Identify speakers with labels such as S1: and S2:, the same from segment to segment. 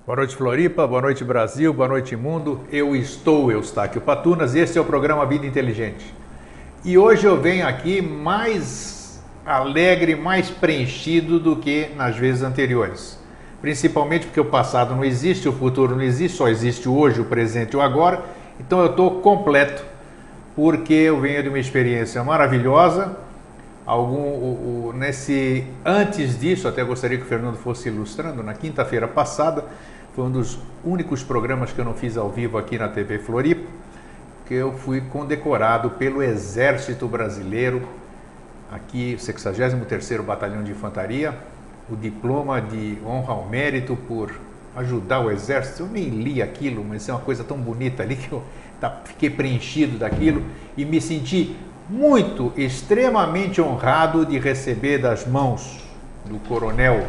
S1: Boa noite, Floripa, boa noite, Brasil, boa noite, mundo. Eu estou Eustáquio Patunas e este é o programa Vida Inteligente. E hoje eu venho aqui mais alegre, mais preenchido do que nas vezes anteriores. Principalmente porque o passado não existe, o futuro não existe, só existe o hoje, o presente e o agora. Então eu estou completo, porque eu venho de uma experiência maravilhosa. Antes disso, até gostaria que o Fernando fosse ilustrando, na quinta-feira passada, foi um dos únicos programas que eu não fiz ao vivo aqui na TV Floripa, que eu fui condecorado pelo Exército Brasileiro, aqui, o 63º Batalhão de Infantaria, o diploma de honra ao mérito por ajudar o Exército. Eu nem li aquilo, mas é uma coisa tão bonita ali que eu fiquei preenchido daquilo e me senti muito, extremamente honrado de receber das mãos do Coronel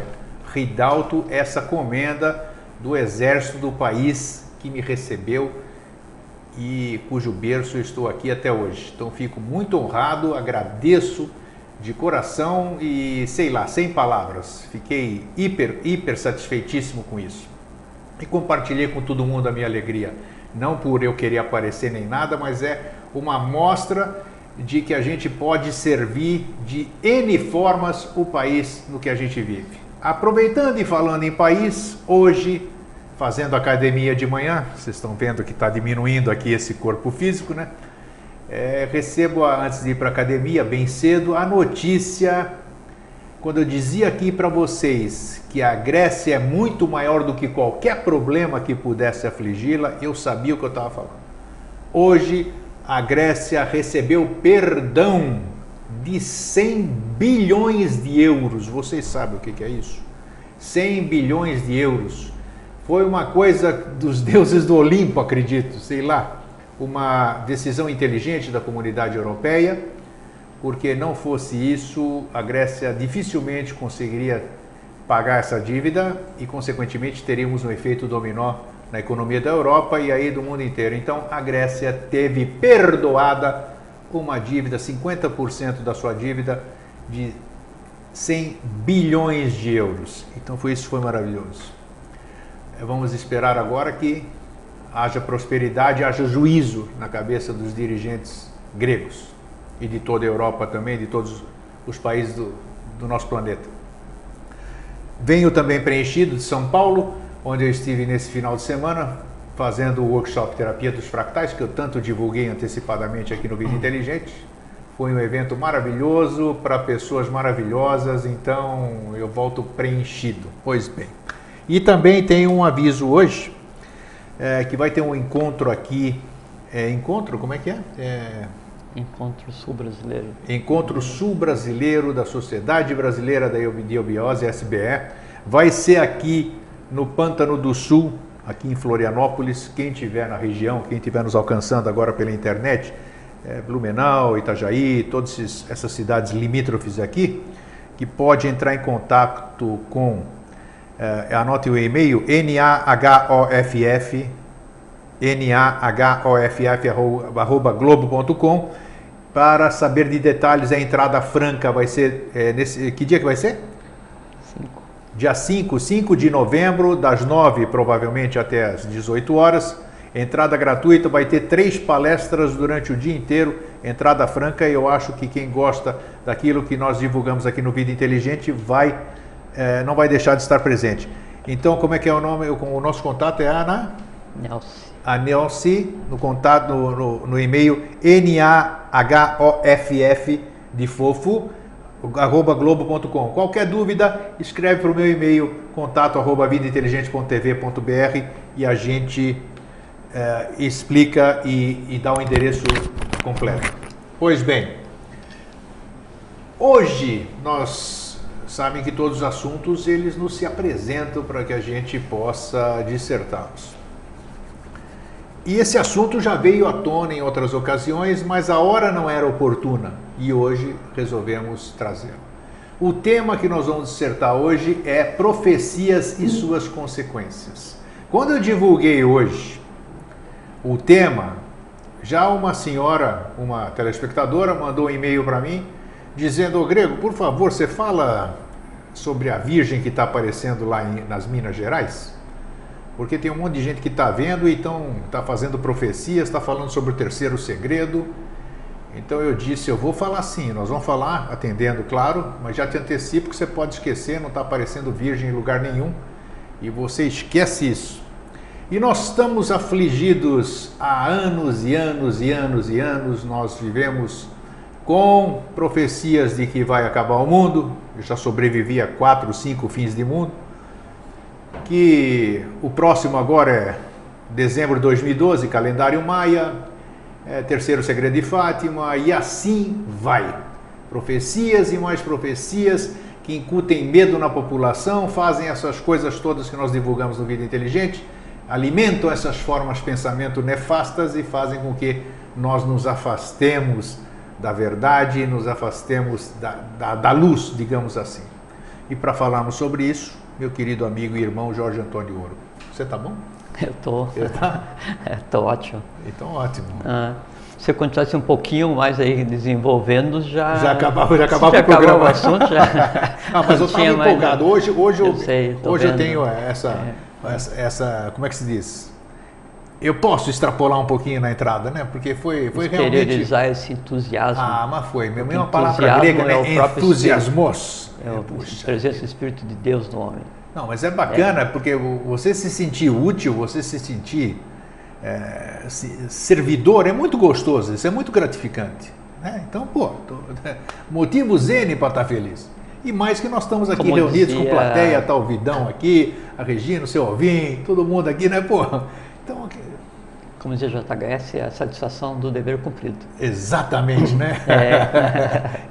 S1: Ridalto essa comenda do Exército do país que me recebeu e cujo berço eu estou aqui até hoje. Então fico muito honrado, agradeço de coração e sei lá, sem palavras. Fiquei hiper satisfeitíssimo com isso. E compartilhei com todo mundo a minha alegria. Não por eu querer aparecer nem nada, mas é uma amostra de que a gente pode servir de N formas o país no que a gente vive. Aproveitando e falando em país, hoje, fazendo academia de manhã, vocês estão vendo que está diminuindo aqui esse corpo físico, né? Recebo, antes de ir para a academia, bem cedo, a notícia, quando eu dizia aqui para vocês que a Grécia é muito maior do que qualquer problema que pudesse afligi-la, eu sabia o que eu estava falando. Hoje, a Grécia recebeu perdão de 100 bilhões de euros. Vocês sabem o que é isso? 100 bilhões de euros. Foi uma coisa dos deuses do Olimpo, acredito, sei lá. Uma decisão inteligente da comunidade europeia, porque não fosse isso, a Grécia dificilmente conseguiria pagar essa dívida e, consequentemente, teríamos um efeito dominó na economia da Europa e aí do mundo inteiro. Então, a Grécia teve perdoada uma dívida, 50% da sua dívida, de 100 bilhões de euros. Então, isso foi maravilhoso. Vamos esperar agora que haja prosperidade, haja juízo na cabeça dos dirigentes gregos e de toda a Europa também, de todos os países do nosso planeta. Venho também preenchido de São Paulo, onde eu estive nesse final de semana fazendo o workshop Terapia dos Fractais, que eu tanto divulguei antecipadamente aqui no Vida Inteligente. Foi um evento maravilhoso, para pessoas maravilhosas, então eu volto preenchido. Pois bem. E também tem um aviso hoje, que vai ter um encontro aqui. Como é que é?
S2: Encontro Sul Brasileiro.
S1: Encontro Sul Brasileiro da Sociedade Brasileira da Endobiose, SBE. Vai ser aqui no Pântano do Sul, aqui em Florianópolis. Quem estiver na região, quem estiver nos alcançando agora pela internet, Blumenau, Itajaí, todas essas cidades limítrofes aqui, que pode entrar em contato com, anote o e-mail, nahoff@globo.com, para saber de detalhes. A entrada franca vai ser, que dia que vai ser? Dia 5 de novembro, das 9 provavelmente até as 18 horas. Entrada gratuita, vai ter 3 palestras durante o dia inteiro. Entrada franca, e eu acho que quem gosta daquilo que nós divulgamos aqui no Vida Inteligente não vai deixar de estar presente. Então, como é que é o nome? O nosso contato é a Nelce, no contato, no e-mail nahoff de fofo, @globo.com. Qualquer dúvida, escreve para o meu e-mail, contato@vidainteligente.tv.br, e a gente explica e dá o endereço completo. Pois bem, hoje nós sabem que todos os assuntos eles nos se apresentam para que a gente possa dissertá-los. E esse assunto já veio à tona em outras ocasiões, mas a hora não era oportuna e hoje resolvemos trazê-lo. O tema que nós vamos dissertar hoje é profecias e suas consequências. Quando eu divulguei hoje o tema, já uma senhora, uma telespectadora, mandou um e-mail para mim dizendo: "Ô Grego, por favor, você fala sobre a Virgem que está aparecendo lá nas Minas Gerais?" porque tem um monte de gente que está vendo e está fazendo profecias, está falando sobre o terceiro segredo. Então eu disse, eu vou falar sim, nós vamos falar atendendo, claro, mas já te antecipo que você pode esquecer, não está aparecendo virgem em lugar nenhum, e você esquece isso. E nós estamos afligidos há anos e anos e anos e anos, nós vivemos com profecias de que vai acabar o mundo, eu já sobrevivi a 4, 5 fins de mundo, que o próximo agora é dezembro de 2012, calendário maia, terceiro segredo de Fátima, e assim vai. Profecias e mais profecias que incutem medo na população, fazem essas coisas todas que nós divulgamos no Vida Inteligente, alimentam essas formas de pensamento nefastas e fazem com que nós nos afastemos da verdade, nos afastemos da luz, digamos assim. E para falarmos sobre isso, meu querido amigo e irmão Jorge Antônio Ouro. Você tá bom?
S2: Eu tô.
S1: Você tá?
S2: Tô ótimo.
S1: Então, ótimo.
S2: Se você continuasse um pouquinho mais aí desenvolvendo, já
S1: acabava o programa.
S2: O assunto, já.
S1: Mas eu estava empolgado. Hoje eu tenho essa, como é que se diz? Eu posso extrapolar um pouquinho na entrada, né? Porque foi realmente...
S2: Exteriorizar esse entusiasmo.
S1: Mas foi. Mesmo uma palavra grega, né? Entusiasmos.
S2: A presença do Espírito de Deus no homem.
S1: Não, mas é bacana, porque você se sentir útil, você se sentir servidor, é muito gostoso, isso é muito gratificante. Né? Então, motivos N para estar feliz. E mais que nós estamos aqui reunidos com plateia, tá o Vidão aqui, a Regina, o seu Alvim, todo mundo aqui, né? Então,
S2: como dizia JHS, é a satisfação do dever cumprido.
S1: Exatamente, né?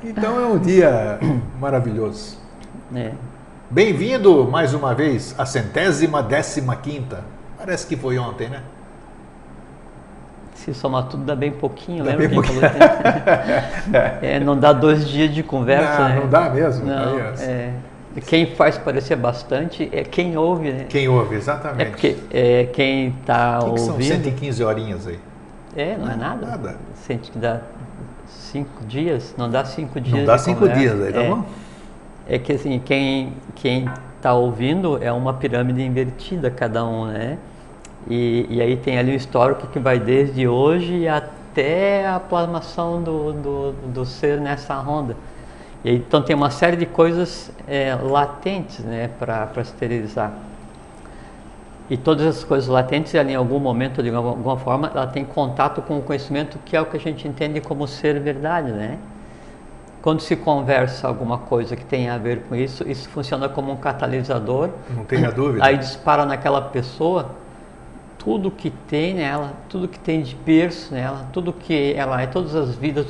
S1: Então é um dia maravilhoso. Bem-vindo mais uma vez à 115ª. Parece que foi ontem, né?
S2: Se somar tudo dá bem pouquinho, lembra quem falou? Não dá 2 dias de conversa,
S1: não dá mesmo.
S2: Não, quem faz parecer bastante é quem ouve, né?
S1: Quem ouve, exatamente.
S2: É porque quem está ouvindo...
S1: São 115 horinhas aí.
S2: Não é nada. Nada. Sente que dá 5 dias, não dá 5 dias.
S1: Não dá 5 dias aí, tá bom?
S2: É que assim, quem está ouvindo é uma pirâmide invertida cada um, né? E aí tem ali um histórico que vai desde hoje até a plasmação do ser nessa ronda. E aí, então tem uma série de coisas latentes, né, para exteriorizar. E todas essas coisas latentes, ela, em algum momento, de alguma forma, ela tem contato com o conhecimento que é o que a gente entende como ser verdade, né? Quando se conversa alguma coisa que tem a ver com isso, isso funciona como um catalisador.
S1: Não tenha dúvida.
S2: Aí dispara naquela pessoa tudo que tem nela, tudo que tem de berço nela, tudo que ela é, todas as vidas,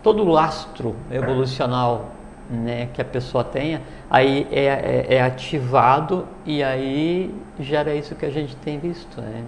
S2: todo o lastro evolucional, né, que a pessoa tenha, aí é ativado e aí gera isso que a gente tem visto, né?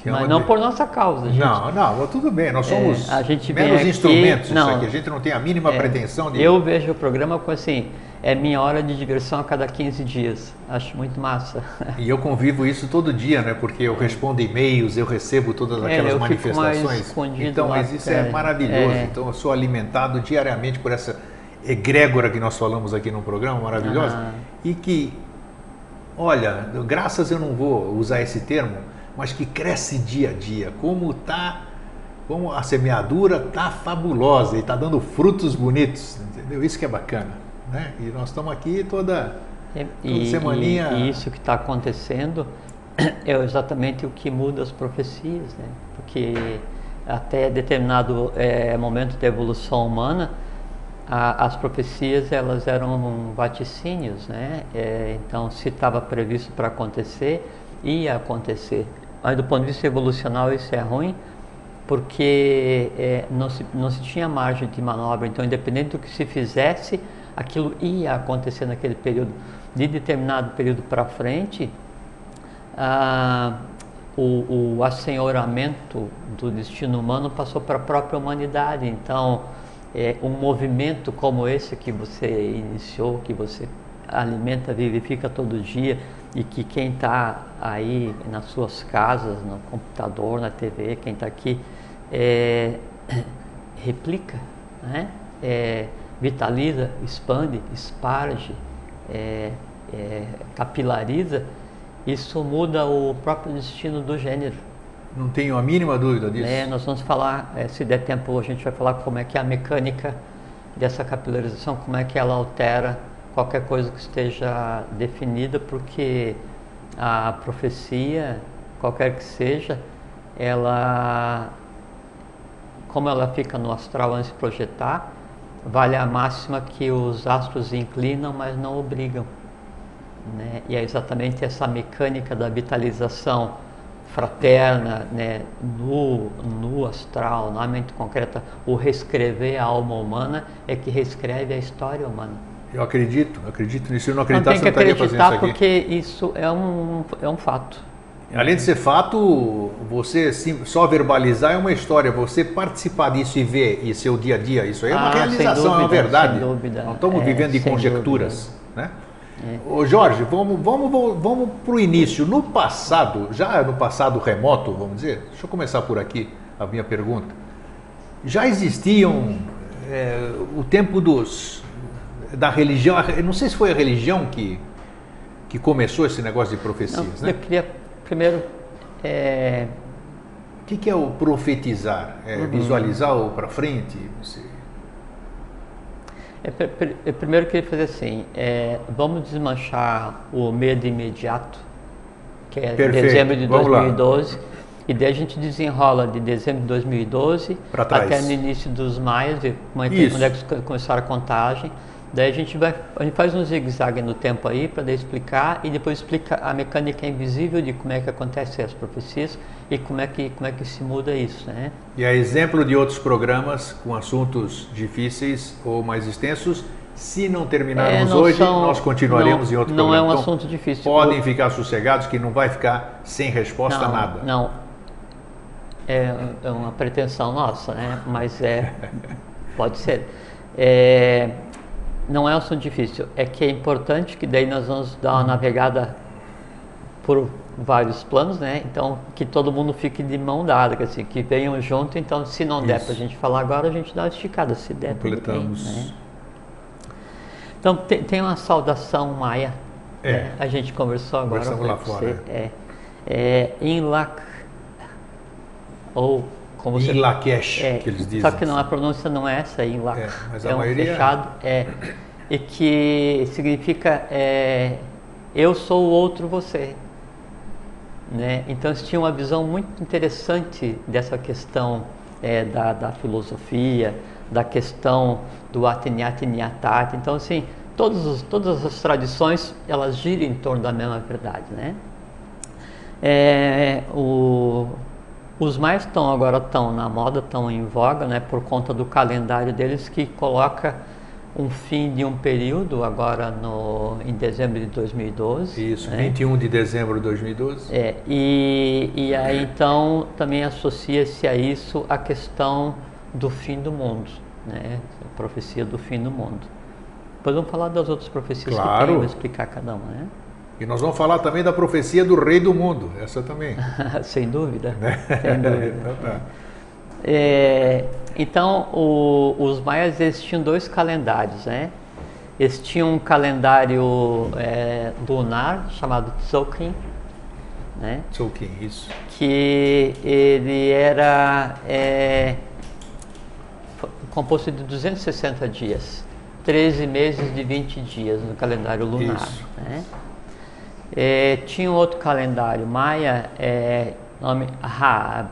S2: Mas não por nossa causa, gente.
S1: Não, tudo bem, nós somos
S2: meros
S1: instrumentos, isso aqui, a gente não tem a mínima pretensão de...
S2: Eu vejo o programa como assim, é minha hora de diversão a cada 15 dias, acho muito massa.
S1: E eu convivo isso todo dia, né, porque eu respondo e-mails, eu recebo todas aquelas manifestações, então, mas isso é maravilhoso, então eu sou alimentado diariamente por essa egrégora que nós falamos aqui no programa, maravilhosa, e que, olha, graças eu não vou usar esse termo, mas que cresce dia a dia, como a semeadura está fabulosa e está dando frutos bonitos, entendeu? Isso que é bacana, né? E nós estamos aqui toda semaninha...
S2: E isso que está acontecendo é exatamente o que muda as profecias, né? Porque até determinado momento da evolução humana, as profecias elas eram vaticínios, né? Então, se estava previsto para acontecer, ia acontecer. Mas do ponto de vista evolucional isso é ruim, porque não se tinha margem de manobra, então independente do que se fizesse, aquilo ia acontecer naquele período. De determinado período para frente, o assenhoramento do destino humano passou para a própria humanidade, então um movimento como esse que você iniciou, que você alimenta, vivifica todo dia, e que quem está aí nas suas casas, no computador, na TV, quem está aqui, replica, né? Vitaliza, expande, esparge, capilariza, isso muda o próprio destino do gênero.
S1: Não tenho a mínima dúvida disso.
S2: Nós vamos falar, se der tempo, a gente vai falar como é que é a mecânica dessa capilarização, como é que ela altera qualquer coisa que esteja definida, porque a profecia, qualquer que seja, ela, como ela fica no astral antes de projetar, vale a máxima que os astros inclinam, mas não obrigam, né? E é exatamente essa mecânica da vitalização fraterna, né, no astral, na mente concreta, o reescrever a alma humana é que reescreve a história humana.
S1: Eu acredito nisso. Eu não acreditasse,
S2: não tem que
S1: não estaria fazendo isso aqui.
S2: porque isso é um fato.
S1: Além de ser fato, você só verbalizar é uma história. Você participar disso e ver e seu dia a dia, isso aí é uma realização,
S2: dúvida,
S1: é uma verdade.
S2: Sem dúvida.
S1: Não estamos vivendo de conjecturas, né? Ô Jorge, vamos para o início. No passado, já no passado remoto, vamos dizer, deixa eu começar por aqui a minha pergunta. Já existiam o tempo da religião, eu não sei se foi a religião que começou esse negócio de profecias, né?
S2: Eu queria primeiro...
S1: O que é o profetizar? Visualizar o para frente? Você...
S2: Eu primeiro queria fazer assim, vamos desmanchar o medo imediato, que é dezembro de 2012, e daí a gente desenrola de dezembro de 2012 até no início dos maias, quando é que começaram a contagem. Daí a gente faz um zigue-zague no tempo aí para explicar, e depois explica a mecânica invisível de como é que acontecem as profecias e como é que se muda isso, né?
S1: E a exemplo de outros programas com assuntos difíceis ou mais extensos, se não terminarmos hoje, nós continuaremos em outro programa.
S2: Não é um assunto difícil.
S1: Podem ficar sossegados que não vai ficar sem resposta a nada.
S2: Não, é uma pretensão nossa, né? Mas pode ser. Não é um assunto difícil, é que é importante que daí nós vamos dar uma navegada por vários planos, né? Então, que todo mundo fique de mão dada, assim, que venham junto. Então, se não der para a gente falar agora, a gente dá uma esticada, se der,
S1: completamos.
S2: Tudo bem, né? Então, tem uma saudação maia, né? A gente conversou agora.
S1: Conversamos lá fora.
S2: Inlak, ou como
S1: em Lakesh, que eles dizem.
S2: Só que a pronúncia não é essa, Inlak.
S1: Mas a maioria
S2: fechado, e que significa eu sou o outro você, né? Então eles tinham uma visão muito interessante dessa questão da filosofia, da questão do Ateniatiniatat. Então, assim, todas as tradições, elas giram em torno da mesma verdade, né? Os maias agora estão na moda, estão em voga, né, por conta do calendário deles, que coloca um fim de um período agora em dezembro de 2012.
S1: Isso, né? 21 de dezembro de 2012.
S2: E aí então também associa-se a isso a questão do fim do mundo, né, a profecia do fim do mundo. Depois vamos falar das outras profecias que tem, vou explicar cada uma, né?
S1: E nós vamos falar também da profecia do rei do mundo, essa também.
S2: Sem dúvida, sem dúvida. Então, os maias, eles tinham dois calendários, né? Eles tinham um calendário lunar, chamado Tzolk'in, né?
S1: Tzolk'in, isso.
S2: Que ele era composto de 260 dias, 13 meses de 20 dias no calendário lunar,
S1: isso.
S2: Né? Tinha um outro calendário maia, nome Raab.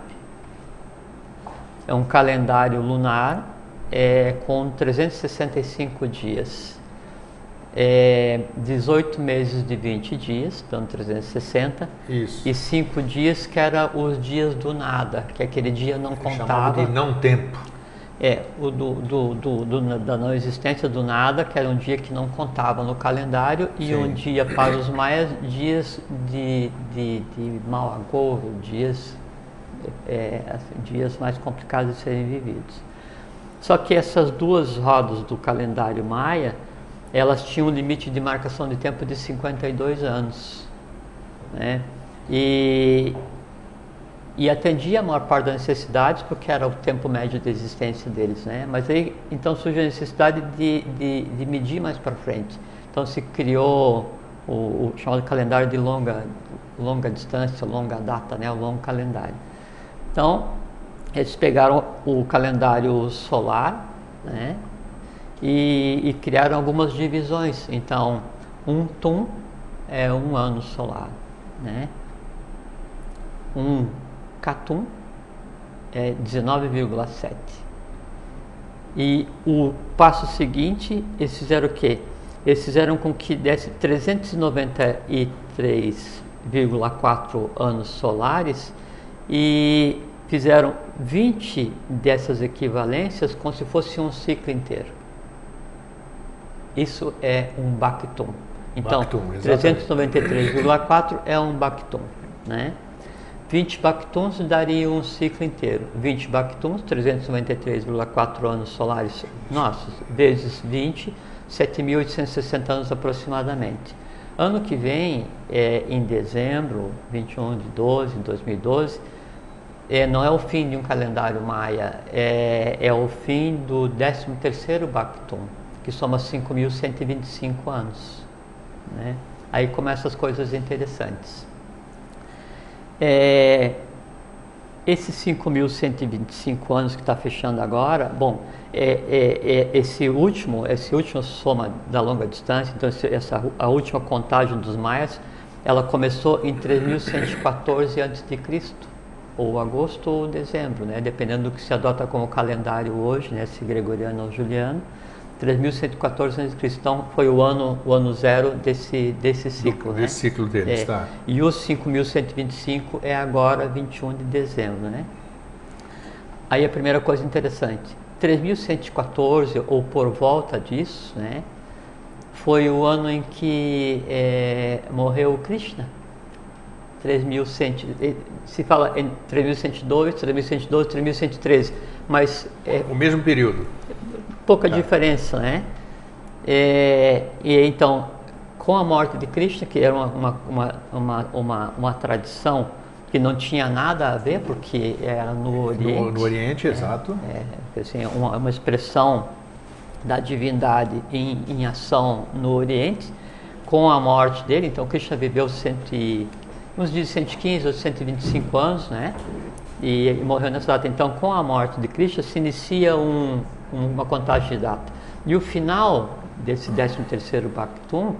S2: É um calendário lunar com 365 dias. 18 meses de 20 dias, então 360. Isso. E 5 dias que eram os dias do nada, que aquele dia não contava.
S1: Chamado de não tempo.
S2: Da não existência do nada, que era um dia que não contava no calendário. E um dia para os maias, dias de mau agouro, dias mais complicados de serem vividos. Só que essas duas rodas do calendário maia, elas tinham um limite de marcação de tempo de 52 anos, né? E atendia a maior parte das necessidades, porque era o tempo médio de existência deles, né? Mas aí, então, surgiu a necessidade de medir mais para frente. Então, se criou o chamado calendário de longa longa distância, longa data, né, o longo calendário. Então, eles pegaram o calendário solar, né, e criaram algumas divisões. Então, um tum é um ano solar, né? Um catum é 19,7. E o passo seguinte, eles fizeram o quê? Eles fizeram com que desse 393,4 anos solares e fizeram 20 dessas equivalências como se fosse um ciclo inteiro. Isso é um bactum. Então, 393,4 é um bactum, né? 20 bactums daria um ciclo inteiro. 20 bactums, 393,4 anos solares nossos, vezes 20, 7.860 anos aproximadamente. Ano que vem, em dezembro, 21 de 2012, não é o fim de um calendário maia, é o fim do 13º bactum, que soma 5.125 anos, né? Aí começam as coisas interessantes. Esses 5.125 anos que está fechando agora, bom, esse último soma da longa distância, então a última contagem dos maias, ela começou em 3.114 a.C., ou agosto ou dezembro, né? Dependendo do que se adota como calendário hoje, né? Se gregoriano ou juliano, 3.114 a.C. Então foi o ano zero desse ciclo, né?
S1: Desse ciclo deles, tá.
S2: E os 5.125 é agora 21 de dezembro, né? Aí a primeira coisa interessante, 3.114 ou por volta disso, né? Foi o ano em que morreu Krishna. 3.100, se fala em 3.102, 3.112, 3.113, mas
S1: o mesmo período.
S2: Pouca diferença, né? E então, com a morte de Krishna, que era uma tradição que não tinha nada a ver, porque era no Oriente.
S1: No Oriente, exato.
S2: Assim, uma expressão da divindade em ação no Oriente. Com a morte dele, então Krishna viveu uns dias 115 ou 125 anos, né? E morreu nessa data. Então, com a morte de Krishna, se inicia uma contagem de data. E o final desse 13º Bactum,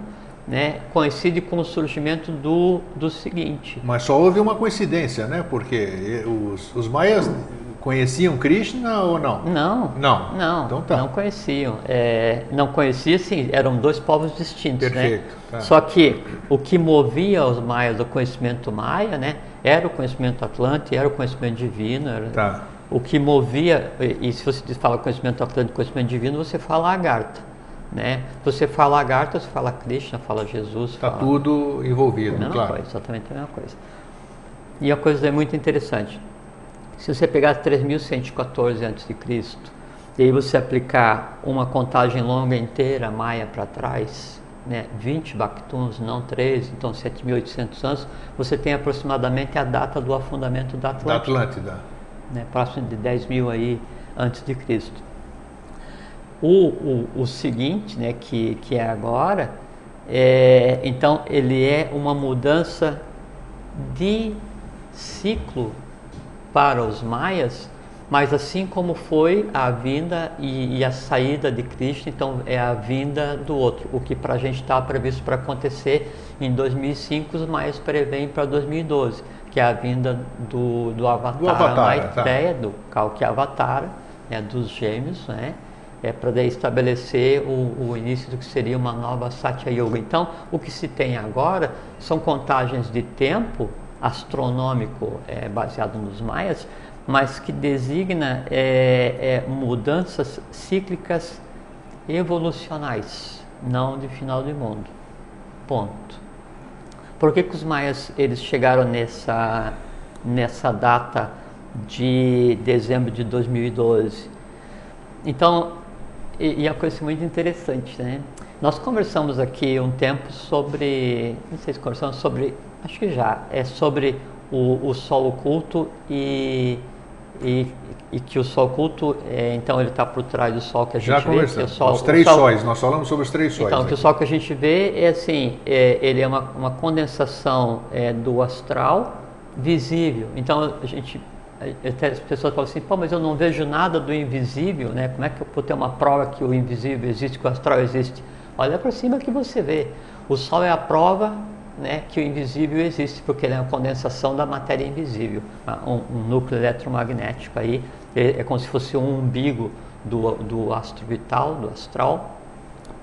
S2: né, coincide com o surgimento do seguinte.
S1: Mas só houve uma coincidência, né? Porque os maias conheciam Krishna ou não?
S2: Não.
S1: Então tá.
S2: Não conheciam. Não conheciam, sim, eram dois povos distintos.
S1: Perfeito.
S2: Né?
S1: Tá.
S2: Só que o que movia os maias, o conhecimento maia, né, era o conhecimento atlântico, era o conhecimento divino.
S1: Tá.
S2: O que movia, e se você fala conhecimento atlântico, conhecimento divino, você fala Agartha. Né? Você fala Agartha, você fala Krishna, fala Jesus.
S1: Está tudo envolvido, claro.
S2: Coisa, exatamente a mesma coisa. E a coisa é muito interessante. Se você pegar 3.114 a.C. e aí você aplicar uma contagem longa inteira, maia para trás, né, 20 bactums, não 13, então 7.800 anos, você tem aproximadamente a data do afundamento da Atlântida. Né, próximo de 10.000 aí antes de Cristo. O seguinte, né, que é agora, então ele é uma mudança de ciclo para os maias, mas assim como foi a vinda e a saída de Cristo, então é a vinda do outro. O que para a gente estava previsto para acontecer em 2005, os maias preveem para 2012, que é a vinda do Avatar, Maitreya, do Kalki Avatar, né, dos gêmeos, né? Para daí estabelecer o início do que seria uma nova Satya Yuga. Então, o que se tem agora são contagens de tempo astronômico baseado nos maias, mas que designa mudanças cíclicas evolucionais, não de final do mundo. Ponto. Por que os maias eles chegaram nessa data de dezembro de 2012? Então, e a coisa muito interessante, né? Nós conversamos aqui um tempo sobre, não sei se conversamos sobre, acho que já, sobre o Sol oculto e e que o Sol oculto, então ele está por trás do Sol que a gente
S1: Já
S2: vê.
S1: conversamos.
S2: Que
S1: Os três sóis, nós falamos sobre os três sóis.
S2: Então, que o Sol que a gente vê é assim, ele é uma condensação do astral visível. Então, até as pessoas falam assim, pô, mas eu não vejo nada do invisível, né? Como é que eu vou ter uma prova que o invisível existe, que o astral existe? Olha para cima que você vê. O Sol é a prova, né, que o invisível existe, porque ele é uma condensação da matéria invisível, um núcleo eletromagnético aí, é como se fosse um umbigo do astro vital, do astral,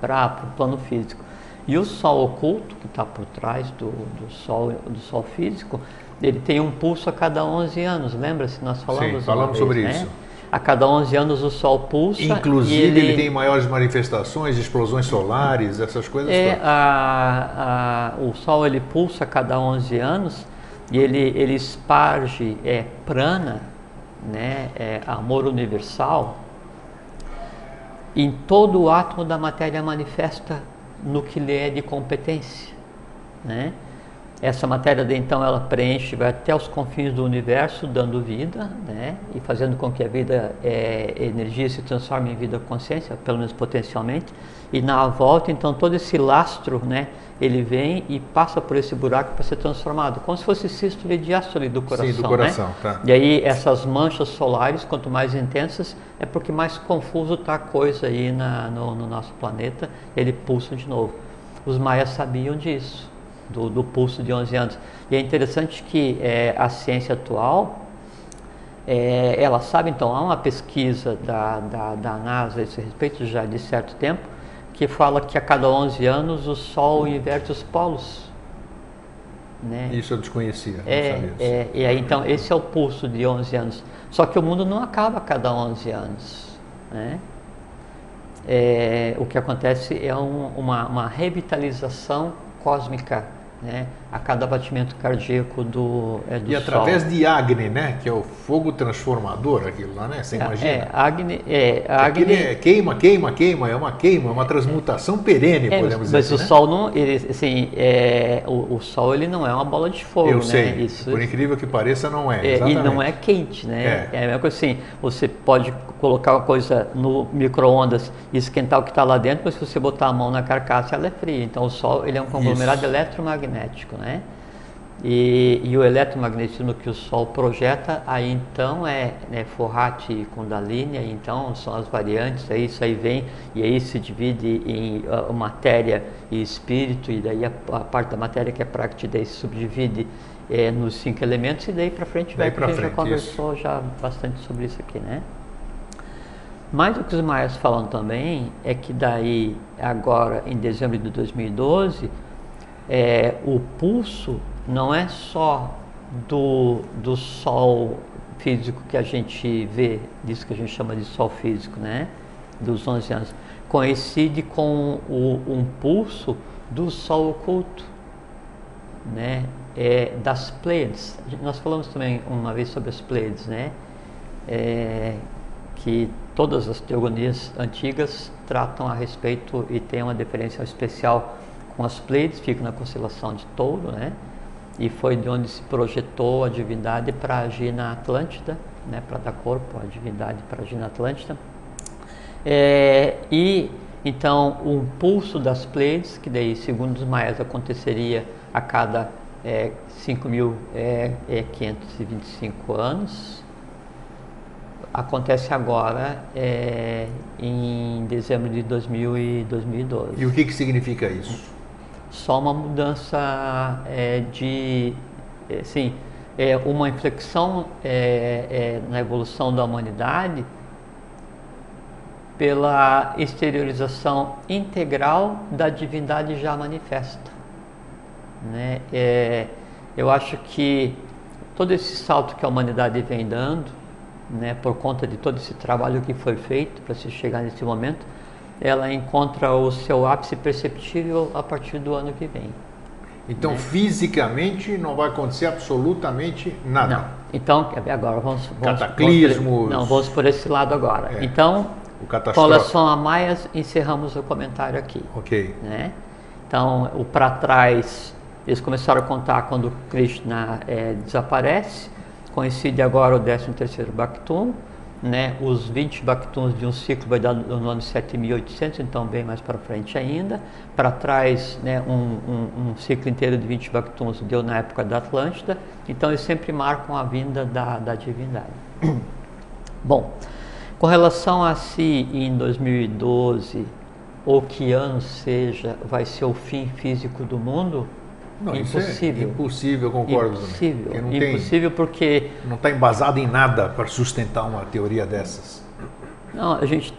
S2: para o plano físico. E o Sol oculto, que está por trás do Sol físico, ele tem um pulso a cada 11 anos, lembra-se? Nós falamos,
S1: sim, falamos sobre
S2: né?
S1: isso.
S2: A cada 11 anos o Sol pulsa.
S1: Inclusive ele tem maiores manifestações, explosões solares, essas coisas todas.
S2: O Sol ele pulsa a cada 11 anos e ele esparge prana, né, amor universal, em todo o átomo da matéria manifesta no que lhe é de competência, né? Essa matéria, então, ela preenche, vai até os confins do universo, dando vida, né? E fazendo com que a vida, energia, se transforme em vida consciência, pelo menos potencialmente. E na volta, então, todo esse lastro, né? Ele vem e passa por esse buraco para ser transformado, como se fosse sístole e diástole do coração.
S1: Sim, do coração,
S2: né?
S1: Tá.
S2: E aí, essas manchas solares, quanto mais intensas, é porque mais confuso está a coisa aí no nosso planeta, ele pulsa de novo. Os maias sabiam disso. Do pulso de 11 anos. E é interessante que a ciência atual, ela sabe, então, há uma pesquisa da NASA a esse respeito já de certo tempo, que fala que a cada 11 anos o Sol inverte os polos. Né?
S1: Isso eu desconhecia, não sabia.
S2: E aí, então, esse é o pulso de 11 anos. Só que o mundo não acaba a cada 11 anos. Né? O que acontece é uma revitalização cósmica, né, a cada batimento cardíaco do
S1: E através
S2: Sol.
S1: de Agni, né, que é o fogo transformador, aquilo lá, né, você imagina?
S2: Agni
S1: queima, é uma queima, é uma transmutação perene, podemos dizer.
S2: Mas o Sol não, o Sol ele não é uma bola de fogo,
S1: Eu
S2: né?
S1: sei,
S2: Isso,
S1: por incrível que pareça, não é.
S2: E não é quente, né? É a mesma coisa assim, você pode colocar uma coisa no micro-ondas e esquentar o que está lá dentro, mas se você botar a mão na carcaça, ela é fria. Então o Sol ele é um conglomerado eletromagnético, né? E o eletromagnetismo que o Sol projeta, aí então Forrat e Kundalini, aí então são as variantes, aí isso aí vem e aí se divide em matéria e espírito, e daí a parte da matéria que é Prakriti daí se subdivide nos 5 elementos, e daí para frente vai, porque a gente já conversou já bastante sobre isso aqui, né? Mas o que os maias falam também é que daí agora em dezembro de 2012 o pulso não é só do Sol físico que a gente vê, disso que a gente chama de Sol físico, né? Dos 11 anos, coincide com um pulso do Sol oculto, né? Das Pleiades. Nós falamos também uma vez sobre as Pleiades, né? Que todas as teogonias antigas tratam a respeito e tem uma diferenciação especial com as Pleiades, fica na constelação de Touro, né? E foi de onde se projetou a divindade para agir na Atlântida, né? Para dar corpo à divindade para agir na Atlântida. E então um pulso das Pleiades, que daí segundo os maias aconteceria a cada 5.525 anos, acontece agora em dezembro de 2000 e 2012.
S1: E o que significa isso?
S2: Só uma mudança uma inflexão na evolução da humanidade pela exteriorização integral da divindade já manifesta, né? Eu acho que todo esse salto que a humanidade vem dando, né, por conta de todo esse trabalho que foi feito para se chegar nesse momento, ela encontra o seu ápice perceptível a partir do ano que vem.
S1: Então,
S2: né?
S1: Fisicamente não vai acontecer absolutamente nada.
S2: Não. Então, agora vamos
S1: cataclismos.
S2: Vamos por esse lado agora. Então, com relação a maias, encerramos o comentário aqui.
S1: Ok.
S2: Né? Então, o para trás, eles começaram a contar quando Krishna desaparece, coincide agora o 13º Bhaktum, né, os 20 bactons de um ciclo vai dar no ano 7.800, então bem mais para frente ainda. Para trás, né, um ciclo inteiro de 20 bactons deu na época da Atlântida, então eles sempre marcam a vinda da divindade. Bom, com relação a se em 2012, ou que ano seja, vai ser o fim físico do mundo,
S1: não,
S2: impossível.
S1: Impossível, concordo.
S2: Impossível,
S1: também.
S2: impossível porque...
S1: Não está embasado em nada para sustentar uma teoria dessas.
S2: Não, a gente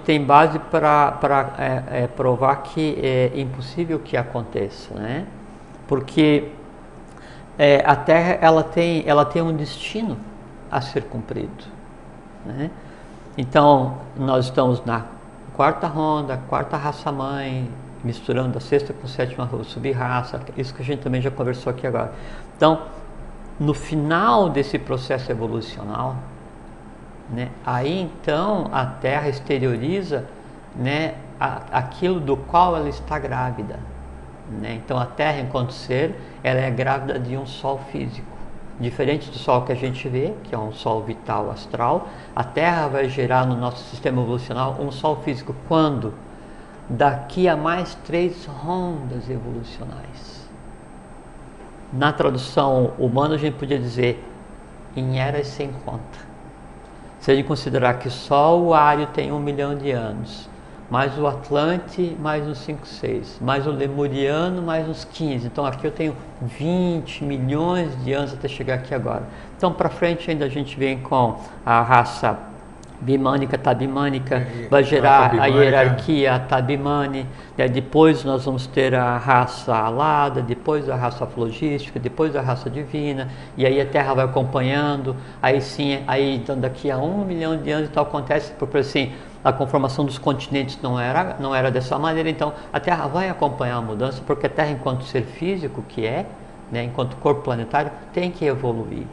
S2: tem base para provar que é impossível que aconteça, né? Porque a Terra ela tem um destino a ser cumprido, né? Então, nós estamos na quarta ronda, quarta raça-mãe, misturando a sexta com a sétima sub-raça, isso que a gente também já conversou aqui agora. Então, no final desse processo evolucional, né, aí então a Terra exterioriza, né, aquilo do qual ela está grávida, né? Então, a Terra, enquanto ser, ela é grávida de um Sol físico. Diferente do Sol que a gente vê, que é um Sol vital astral, a Terra vai gerar no nosso sistema evolucional um Sol físico. Quando? Daqui a mais 3 rondas evolucionais. Na tradução humana a gente podia dizer em eras sem conta. Se a gente considerar que só o Ário tem 1 milhão de anos, mais o Atlante, mais uns 5, 6, mais o Lemuriano, mais uns 15. Então aqui eu tenho 20 milhões de anos até chegar aqui agora. Então para frente ainda a gente vem com a raça bimânica, tabimânica, vai gerar a hierarquia tabimane, né? Depois nós vamos ter a raça alada, depois a raça flogística, depois a raça divina, e aí a Terra vai acompanhando, aí sim, aí então daqui a 1 milhão de anos então acontece, porque assim, a conformação dos continentes não era dessa maneira, então a Terra vai acompanhar a mudança, porque a Terra enquanto ser físico que é, né, enquanto corpo planetário, tem que evoluir.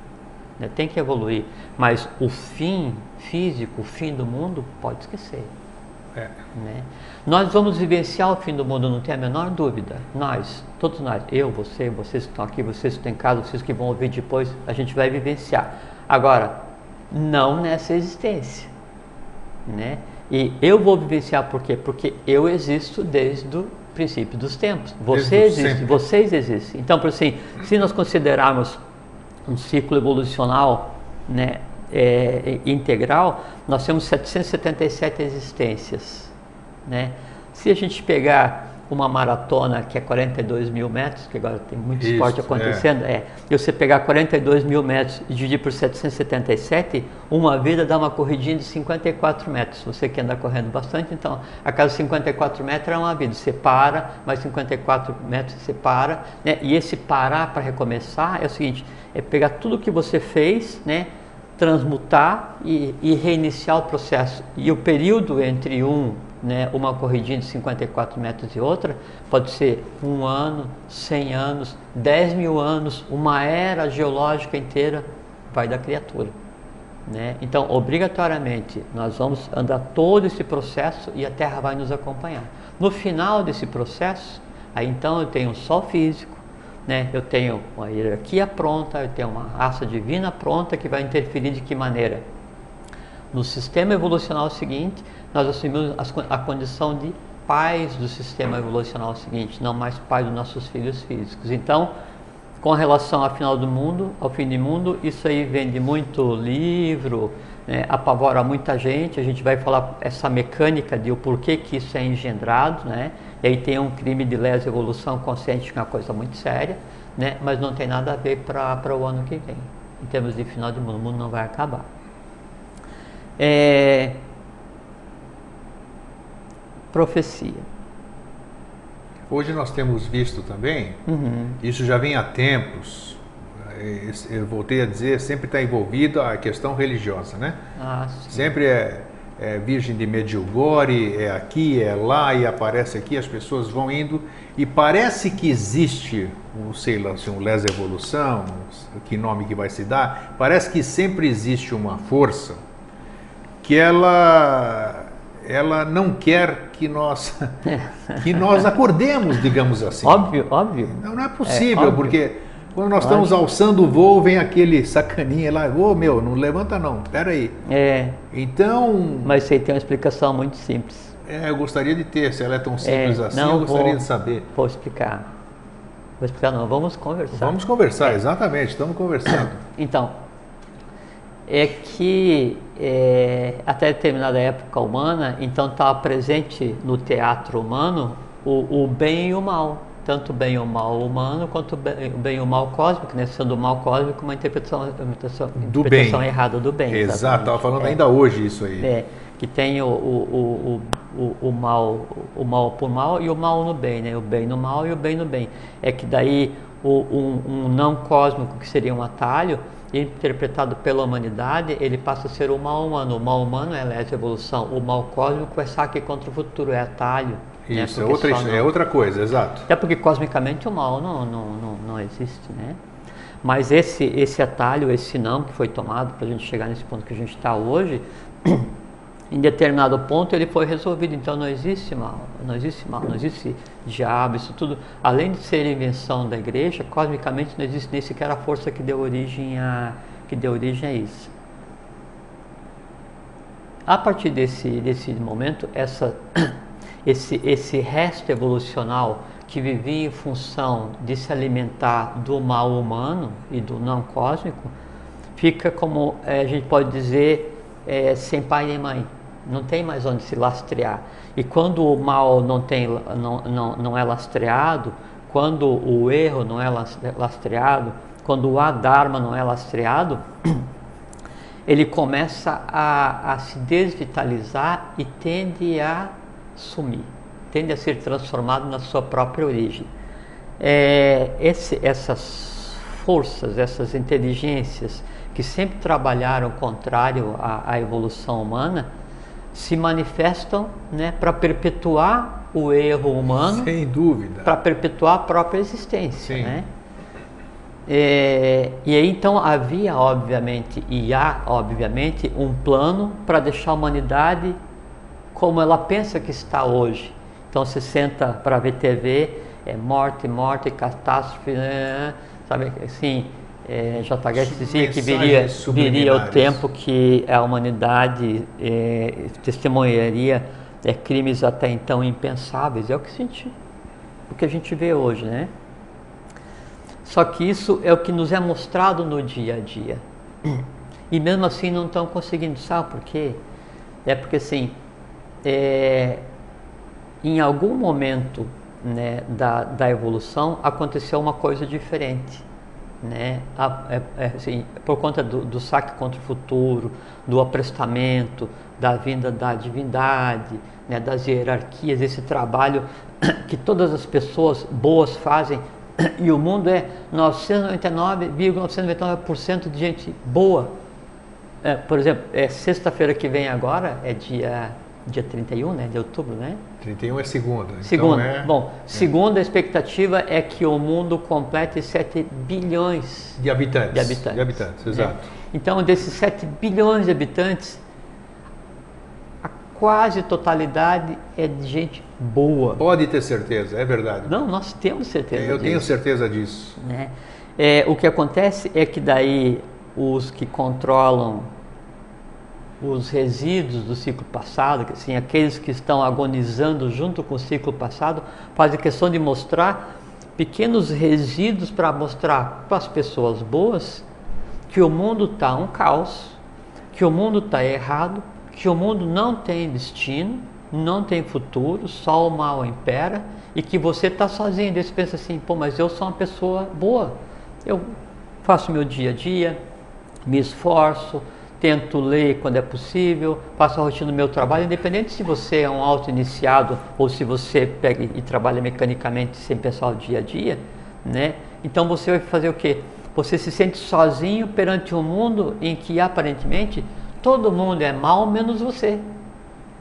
S2: Tem que evoluir, mas o fim físico, o fim do mundo, pode esquecer. Né? Nós vamos vivenciar o fim do mundo, não tem a menor dúvida. Nós, todos nós, eu, você, vocês que estão aqui, vocês que estão em casa, vocês que vão ouvir depois, a gente vai vivenciar. Agora, não nessa existência, né? E eu vou vivenciar por quê? Porque eu existo desde o princípio dos tempos. Você existe, vocês existem. Então, por assim, se nós considerarmos um ciclo evolucional, né, integral, nós temos 777 existências, né? Se a gente pegar uma maratona que é 42 mil metros, que agora tem muito esporte acontecendo, e você pegar 42 mil metros e dividir por 777, uma vida dá uma corridinha de 54 metros. Você que anda correndo bastante, então a cada 54 metros é uma vida. Você para, mais 54 metros você para, né? E esse parar para recomeçar é o seguinte, é pegar tudo que você fez, né, transmutar e reiniciar o processo. E o período entre uma corridinha de 54 metros e outra, pode ser 1 ano, 100 anos, 10 mil anos, uma era geológica inteira, vai da criatura, né? Então, obrigatoriamente, nós vamos andar todo esse processo e a Terra vai nos acompanhar. No final desse processo, aí então eu tenho um Sol físico, né? Eu tenho uma hierarquia pronta, eu tenho uma raça divina pronta que vai interferir de que maneira? No sistema evolucional seguinte, nós assumimos a condição de pais do sistema evolucional seguinte, não mais pais dos nossos filhos físicos. Então, com relação ao final do mundo, ao fim do mundo, isso aí vende muito livro, né, apavora muita gente. A gente vai falar essa mecânica de o porquê que isso é engendrado, né? E aí tem um crime de lesa evolução consciente, que é uma coisa muito séria, né? Mas não tem nada a ver para o ano que vem. Em termos de final do mundo, o mundo não vai acabar. Profecia.
S1: Hoje nós temos visto também, isso já vem há tempos, eu voltei a dizer, sempre está envolvido a questão religiosa, né? Sempre é Virgem de Medjugorje, é aqui, é lá, e aparece aqui, as pessoas vão indo, e parece que existe, não sei lá, se um lesa evolução, que nome que vai se dar, parece que sempre existe uma força que ela não quer que nós acordemos, digamos assim.
S2: Óbvio.
S1: Não é possível, porque Quando nós estamos alçando o voo, vem aquele sacaninha lá, ô meu, não levanta não, pera aí. Então...
S2: Mas isso aí tem uma explicação muito simples.
S1: Eu gostaria de ter, se ela é tão simples assim, eu gostaria de saber.
S2: Vou explicar. Vou explicar não, vamos conversar.
S1: Vamos conversar, exatamente, estamos conversando.
S2: Então, é que até determinada época humana, então estava presente no teatro humano o bem e o mal. Tanto o bem e o mal humano, quanto o bem e o mal cósmico, né? Sendo o mal cósmico uma interpretação errada do bem.
S1: Exato, estava falando ainda hoje isso aí.
S2: Que tem o mal por mal e o mal no bem, né? O bem no mal e o bem no bem. É que daí um não cósmico, que seria um atalho, interpretado pela humanidade, ele passa a ser o mal humano. O mal humano é lesa evolução, o mal cósmico é saque contra o futuro, é atalho.
S1: Isso, é outra coisa, exato.
S2: Até porque cosmicamente o mal não existe, né? Mas esse atalho, esse não que foi tomado para a gente chegar nesse ponto que a gente está hoje, em determinado ponto ele foi resolvido. Então não existe mal, não existe diabo, isso tudo. Além de ser invenção da igreja, cosmicamente não existe nem sequer a força que deu origem a isso. A partir desse momento, esse resto evolucional que vivia em função de se alimentar do mal humano e do não cósmico, fica como a gente pode dizer, sem pai nem mãe, não tem mais onde se lastrear. E quando o mal não é lastreado, quando o erro não é lastreado, quando o adharma não é lastreado, ele começa a se desvitalizar e tende a sumir, tende a ser transformado na sua própria origem. Essas forças, essas inteligências que sempre trabalharam contrário à evolução humana, se manifestam, né, para perpetuar o erro humano,
S1: sem dúvida,
S2: para perpetuar a própria existência.
S1: Sim.
S2: Né? E aí então havia obviamente, e há obviamente, um plano para deixar a humanidade como ela pensa que está hoje. Então se senta para ver TV, morte, catástrofe, sabe assim. J. Guedes dizia que viria o tempo que a humanidade testemunharia crimes até então impensáveis. É o que a gente vê hoje, né? Só que isso é o que nos é mostrado no dia a dia. E mesmo assim não estão conseguindo. Sabe por quê? É porque assim, em algum momento, né, da evolução aconteceu uma coisa diferente. Né? Assim, por conta do saque contra o futuro, do aprestamento, da vinda da divindade, né, das hierarquias, esse trabalho que todas as pessoas boas fazem, e o mundo é 999,999% de gente boa. Por exemplo, sexta-feira que vem agora, é dia 31, né, de outubro, né?
S1: 31 é segunda.
S2: Segunda. Então bom, segunda, a expectativa é que o mundo complete 7 bilhões
S1: de habitantes. Exato.
S2: Né? Então, desses 7 bilhões de habitantes, a quase totalidade é de gente boa.
S1: Pode ter certeza, é verdade.
S2: Não, nós temos certeza disso.
S1: Eu tenho certeza disso.
S2: Né? O que acontece é que daí os que controlam os resíduos do ciclo passado, assim, aqueles que estão agonizando junto com o ciclo passado, fazem questão de mostrar pequenos resíduos para mostrar para as pessoas boas que o mundo está um caos, que o mundo está errado, que o mundo não tem destino, não tem futuro, só o mal impera e que você está sozinho. Daí você pensa assim, pô, mas eu sou uma pessoa boa, eu faço meu dia a dia, me esforço, tento ler quando é possível, faço a rotina do meu trabalho, independente se você é um auto-iniciado ou se você pega e trabalha mecanicamente sem pensar o dia a dia, né? Então você vai fazer o quê? Você se sente sozinho perante um mundo em que aparentemente todo mundo é mal menos você,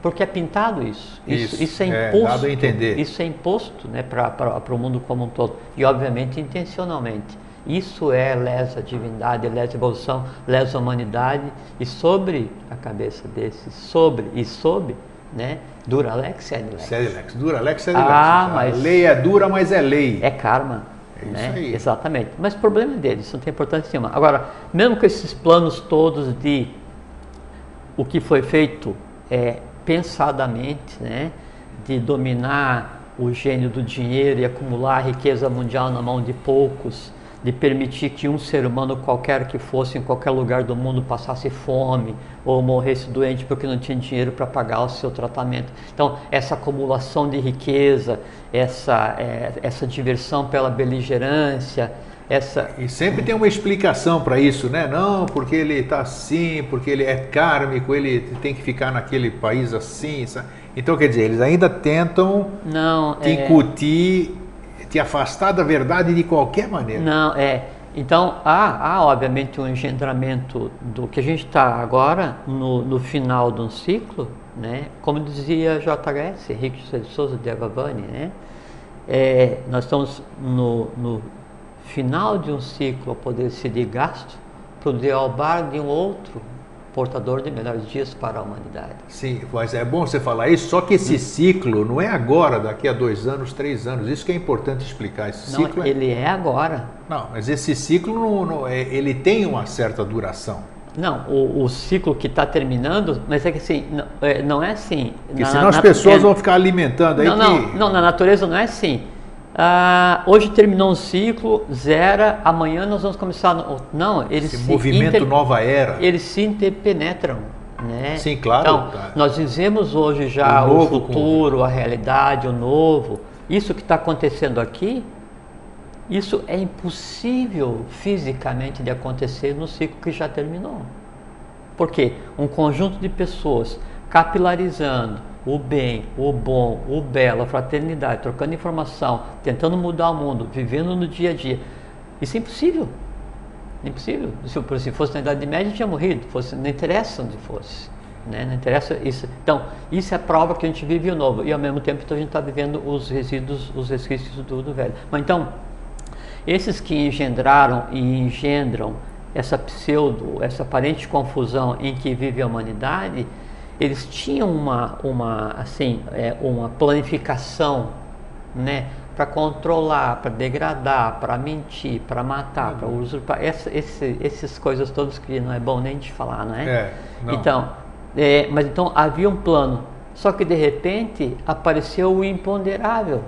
S2: porque é pintado isso. Isso é imposto.
S1: Dado a entender.
S2: Isso é imposto, né, para o mundo como um todo e obviamente intencionalmente. Isso lesa a divindade, lesa a evolução, lesa a humanidade, e sobre a cabeça desses, né, Duralex, Sedilex.
S1: Duralex, Sedilex. A
S2: mas
S1: lei é dura, mas é lei.
S2: É karma.
S1: É isso
S2: né?
S1: aí.
S2: Exatamente. Mas o problema é deles, não tem importância nenhuma. Agora, mesmo com esses planos todos de o que foi feito pensadamente, né? De dominar o gênio do dinheiro e acumular a riqueza mundial na mão de poucos, de permitir que um ser humano qualquer que fosse em qualquer lugar do mundo passasse fome ou morresse doente porque não tinha dinheiro para pagar o seu tratamento. Então, essa acumulação de riqueza, essa diversão pela beligerância,
S1: E sempre tem uma explicação para isso, né? Não, porque ele está assim, porque ele é kármico, ele tem que ficar naquele país assim. Sabe? Então, quer dizer, eles ainda tentam te incutir, te afastar da verdade de qualquer maneira.
S2: Não, Então, há obviamente um engendramento do que a gente está agora no final de um ciclo, né? Como dizia JHS, Henrique José de Souza de Agavani, né? Nós estamos no final de um ciclo a poder ser de gasto para o dealbar de um outro portador de melhores dias para a humanidade.
S1: Sim, mas é bom você falar isso, só que esse ciclo não é agora, daqui a 2 anos, 3 anos, isso que é importante explicar. Esse ciclo
S2: ele é agora.
S1: Não, mas esse ciclo ele tem uma certa duração.
S2: Não, o ciclo que está terminando, mas é que assim, não é assim.
S1: Porque senão as pessoas vão ficar alimentando aí
S2: Não, na natureza não é assim. Hoje terminou um ciclo, zera, amanhã nós vamos começar. Não, eles
S1: esse movimento nova era.
S2: Eles se interpenetram, né?
S1: Sim, claro.
S2: Então,
S1: tá.
S2: nós dizemos hoje já o futuro, a realidade, o novo. Isso que está acontecendo aqui, isso é impossível fisicamente de acontecer no ciclo que já terminou. Por quê? Um conjunto de pessoas capilarizando o bem, o bom, o belo, a fraternidade, trocando informação, tentando mudar o mundo, vivendo no dia a dia. Isso é impossível. Impossível. Se fosse na Idade Média, tinha morrido. Não interessa onde fosse. Né? Não interessa isso. Então, isso é a prova que a gente vive o novo. E ao mesmo tempo, então, a gente está vivendo os resíduos, os resquícios do velho. Mas então, esses que engendraram e engendram essa essa aparente confusão em que vive a humanidade, eles tinham uma planificação, né, para controlar, para degradar, para mentir, para matar, para usurpar, essas coisas todas que não é bom nem de falar, né?
S1: Não.
S2: Então, mas então havia um plano, só que de repente apareceu o imponderável,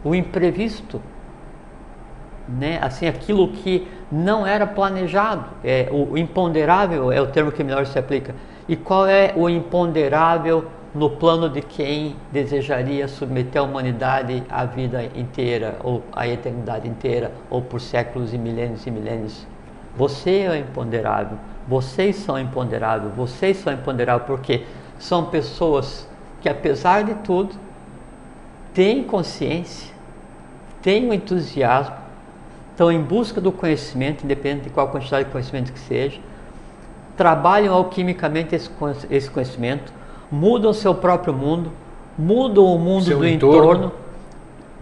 S2: o imprevisto, né? Assim, aquilo que não era planejado. O imponderável é o termo que melhor se aplica. E qual é o imponderável no plano de quem desejaria submeter a humanidade à vida inteira, ou à eternidade inteira, ou por séculos e milênios e milênios? Você é o imponderável, vocês são imponderáveis, porque são pessoas que, apesar de tudo, têm consciência, têm um entusiasmo, estão em busca do conhecimento, independente de qual quantidade de conhecimento que seja, trabalham alquimicamente esse conhecimento, mudam seu próprio mundo, mudam o mundo do entorno,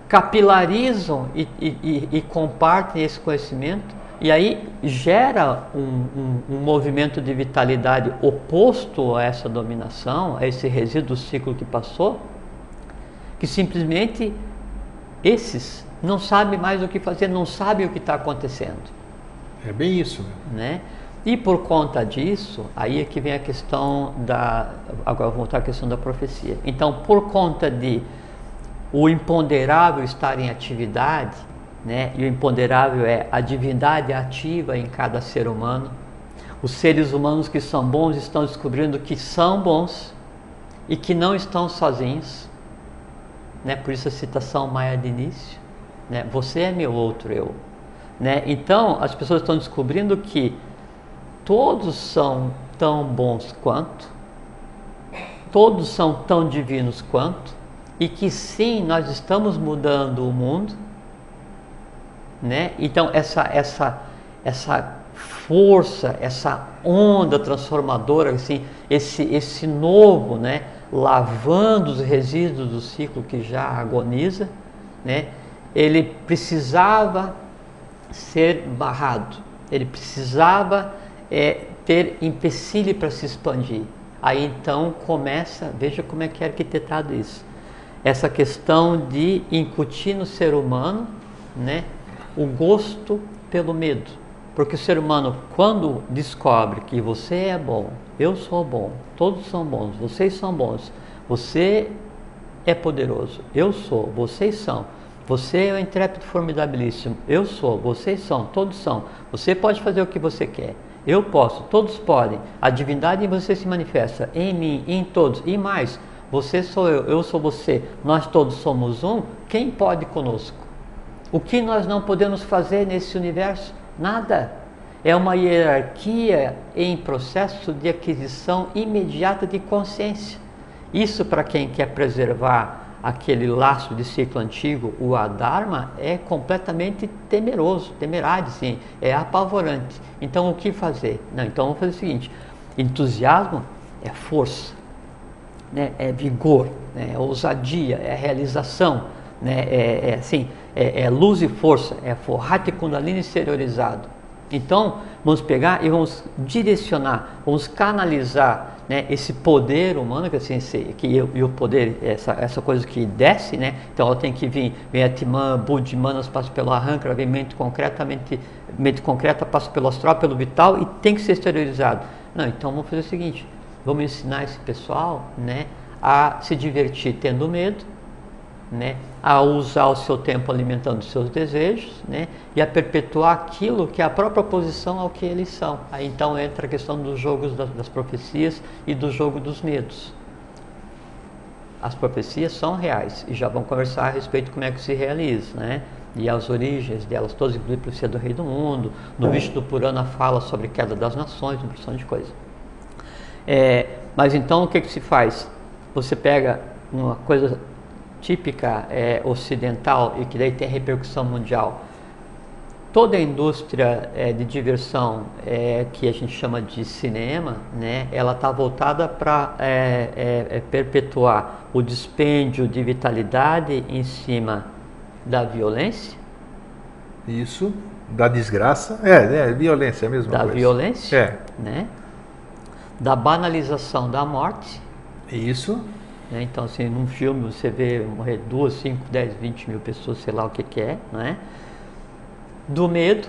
S2: capilarizam e compartem esse conhecimento, e aí gera um movimento de vitalidade oposto a essa dominação, a esse resíduo do ciclo que passou, que simplesmente esses não sabem mais o que fazer, não sabem o que está acontecendo.
S1: É bem isso,
S2: né? E por conta disso, aí é que vem a questão agora vou voltar à questão da profecia. Então, por conta de o imponderável estar em atividade, né? E o imponderável é a divindade ativa em cada ser humano. Os seres humanos que são bons estão descobrindo que são bons e que não estão sozinhos, né? Por isso a citação maia de início, né? Você é meu outro eu, né? Então, as pessoas estão descobrindo que todos são tão bons quanto, todos são tão divinos quanto, e que sim, nós estamos mudando o mundo, né? Então essa força, essa onda transformadora, assim, esse novo, né, lavando os resíduos do ciclo que já agoniza, né? Ele precisava ser barrado, ele precisava ter empecilho para se expandir. Aí então começa, veja como é que é arquitetado isso, essa questão de incutir no ser humano, né, o gosto pelo medo. Porque o ser humano, quando descobre que você é bom, eu sou bom, todos são bons, vocês são bons, você é poderoso, eu sou, vocês são, você é o intrépido formidabilíssimo, eu sou, vocês são, todos são, você pode fazer o que você quer, eu posso, todos podem, a divindade em você se manifesta, em mim, em todos, e mais, você sou eu sou você, nós todos somos um, quem pode conosco? O que nós não podemos fazer nesse universo? Nada. É uma hierarquia em processo de aquisição imediata de consciência. Isso, para quem quer preservar aquele laço de ciclo antigo, o Adharma, é completamente temeroso, temerário, sim, é apavorante. Então, o que fazer? Não, então, vamos fazer o seguinte: entusiasmo é força, né? É vigor, né? É ousadia, é realização, né? É luz e força, é Forrati Kundalini exteriorizado. Então, vamos pegar e vamos direcionar, vamos canalizar, né, esse poder humano, que assim, e o poder, essa coisa que desce, né? Então ela tem que vir, vem Atman, Buddhimanas, passa pelo Arrancara, vem mente concreta, passa pelo astral, pelo vital e tem que ser exteriorizado. Não, então vamos fazer o seguinte, vamos ensinar esse pessoal, né, a se divertir tendo medo, né, a usar o seu tempo alimentando os seus desejos, né, e a perpetuar aquilo que é a própria oposição ao que eles são. Aí então entra a questão dos jogos das profecias e do jogo dos medos. As profecias são reais e já vamos conversar a respeito de como é que se realiza, né, e as origens delas todas, inclusive a profecia do Rei do Mundo. No Vishnu Purana fala sobre queda das nações, uma porção de coisa. Mas então o que se faz? Você pega uma coisa típica ocidental e que daí tem repercussão mundial. Toda a indústria de diversão que a gente chama de cinema, né, ela está voltada para perpetuar o dispêndio de vitalidade em cima da violência.
S1: Isso, da desgraça, violência é a mesma
S2: da
S1: coisa.
S2: Da violência, né, da banalização da morte.
S1: Isso.
S2: Então, assim, num filme você vê morrer 2, 5, 10, 20 mil pessoas, sei lá o que é, não é? Do medo,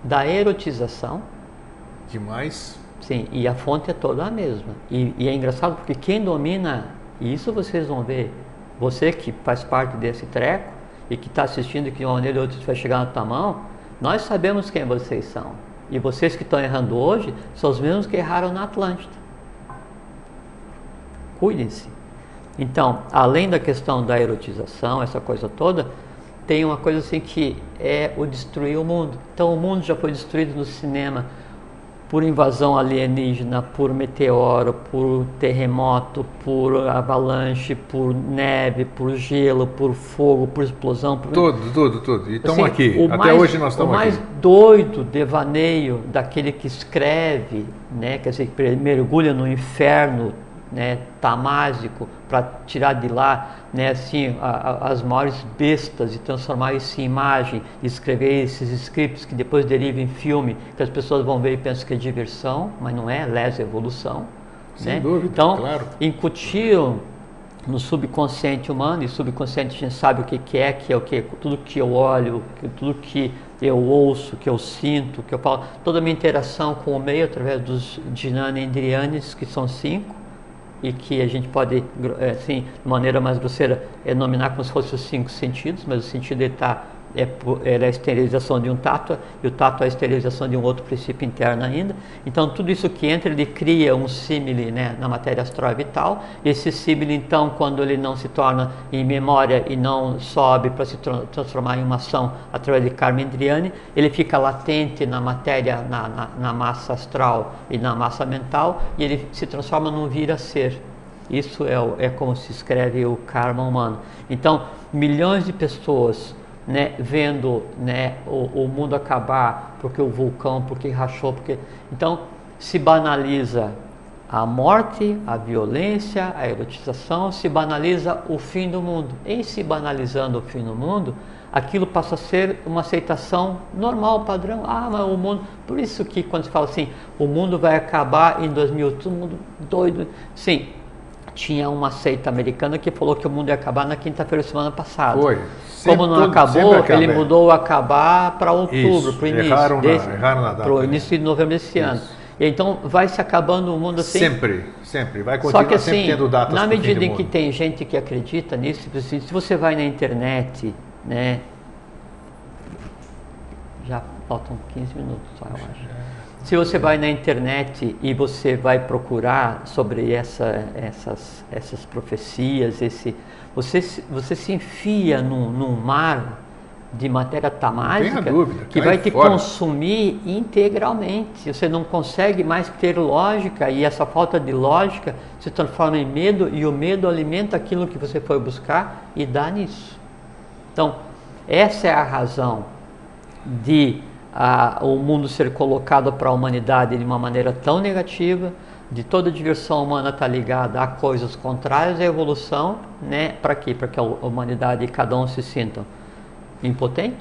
S2: da erotização.
S1: Demais.
S2: Sim, e a fonte é toda a mesma. E é engraçado porque quem domina, e isso vocês vão ver, você que faz parte desse treco e que está assistindo e que de uma maneira ou outra vai chegar na tua mão, nós sabemos quem vocês são. E vocês que estão errando hoje são os mesmos que erraram na Atlântida. Cuidem-se. Então, além da questão da erotização, essa coisa toda, tem uma coisa assim que é o destruir o mundo. Então, o mundo já foi destruído no cinema por invasão alienígena, por meteoro, por terremoto, por avalanche, por neve, por gelo, por fogo, por explosão.
S1: Tudo. E estamos
S2: assim,
S1: aqui. Até hoje nós estamos aqui.
S2: O mais doido devaneio daquele que escreve, né, quer dizer, que mergulha no inferno, né, tamásico, para tirar de lá, né, assim, as maiores bestas e transformar isso em imagem, e escrever esses scripts que depois derivam em filme, que as pessoas vão ver e pensam que é diversão, mas não é, lesa evolução.
S1: Sem
S2: né?
S1: dúvida,
S2: então,
S1: claro.
S2: Incutiram no subconsciente humano, e subconsciente a gente sabe o que é o que? Tudo que eu olho, tudo que eu ouço, que eu sinto, que eu falo, toda a minha interação com o meio através dos Jnana Indriyanis, que são 5, e que a gente pode, assim, de maneira mais grosseira, nominar como se fossem os 5 sentidos, mas o sentido é a esterilização de um tattva, e o tattva é a esterilização de um outro princípio interno ainda. Então, tudo isso que entra, ele cria um símile, né, na matéria astral vital, e esse símile, então, quando ele não se torna em memória e não sobe para se transformar em uma ação através de karma indriyani, ele fica latente na matéria, na massa astral e na massa mental, e ele se transforma num vir-a-ser. Isso é como se escreve o karma humano. Então, milhões de pessoas, né, vendo, né, o mundo acabar porque o vulcão, porque rachou, então se banaliza a morte, a violência, a erotização, se banaliza o fim do mundo. Em se banalizando o fim do mundo, aquilo passa a ser uma aceitação normal, padrão. Mas o mundo, por isso que quando se fala assim, o mundo vai acabar em 2000, todo mundo doido. Sim, tinha uma seita americana que falou que o mundo ia acabar na quinta-feira da semana passada.
S1: Foi.
S2: Como não acabou, ele mudou o acabar para outubro, para o início.
S1: Erraram na data.
S2: Para o início de novembro desse ano. E então vai se acabando o mundo assim.
S1: Sempre. Vai continuar. Só que,
S2: assim,
S1: sempre tendo datas.
S2: Na medida em que tem gente que acredita nisso, se você vai na internet, né? Já faltam 15 minutos só, eu acho. Se você vai na internet e você vai procurar sobre essas profecias, você se enfia num mar de matéria tamásica que vai te consumir integralmente. Você não consegue mais ter lógica, e essa falta de lógica se transforma em medo, e o medo alimenta aquilo que você foi buscar e dá nisso. Então, essa é a razão de o mundo ser colocado para a humanidade de uma maneira tão negativa, de toda a diversão humana estar ligada a coisas contrárias à evolução, né? Para quê? Para que a humanidade e cada um se sintam impotente,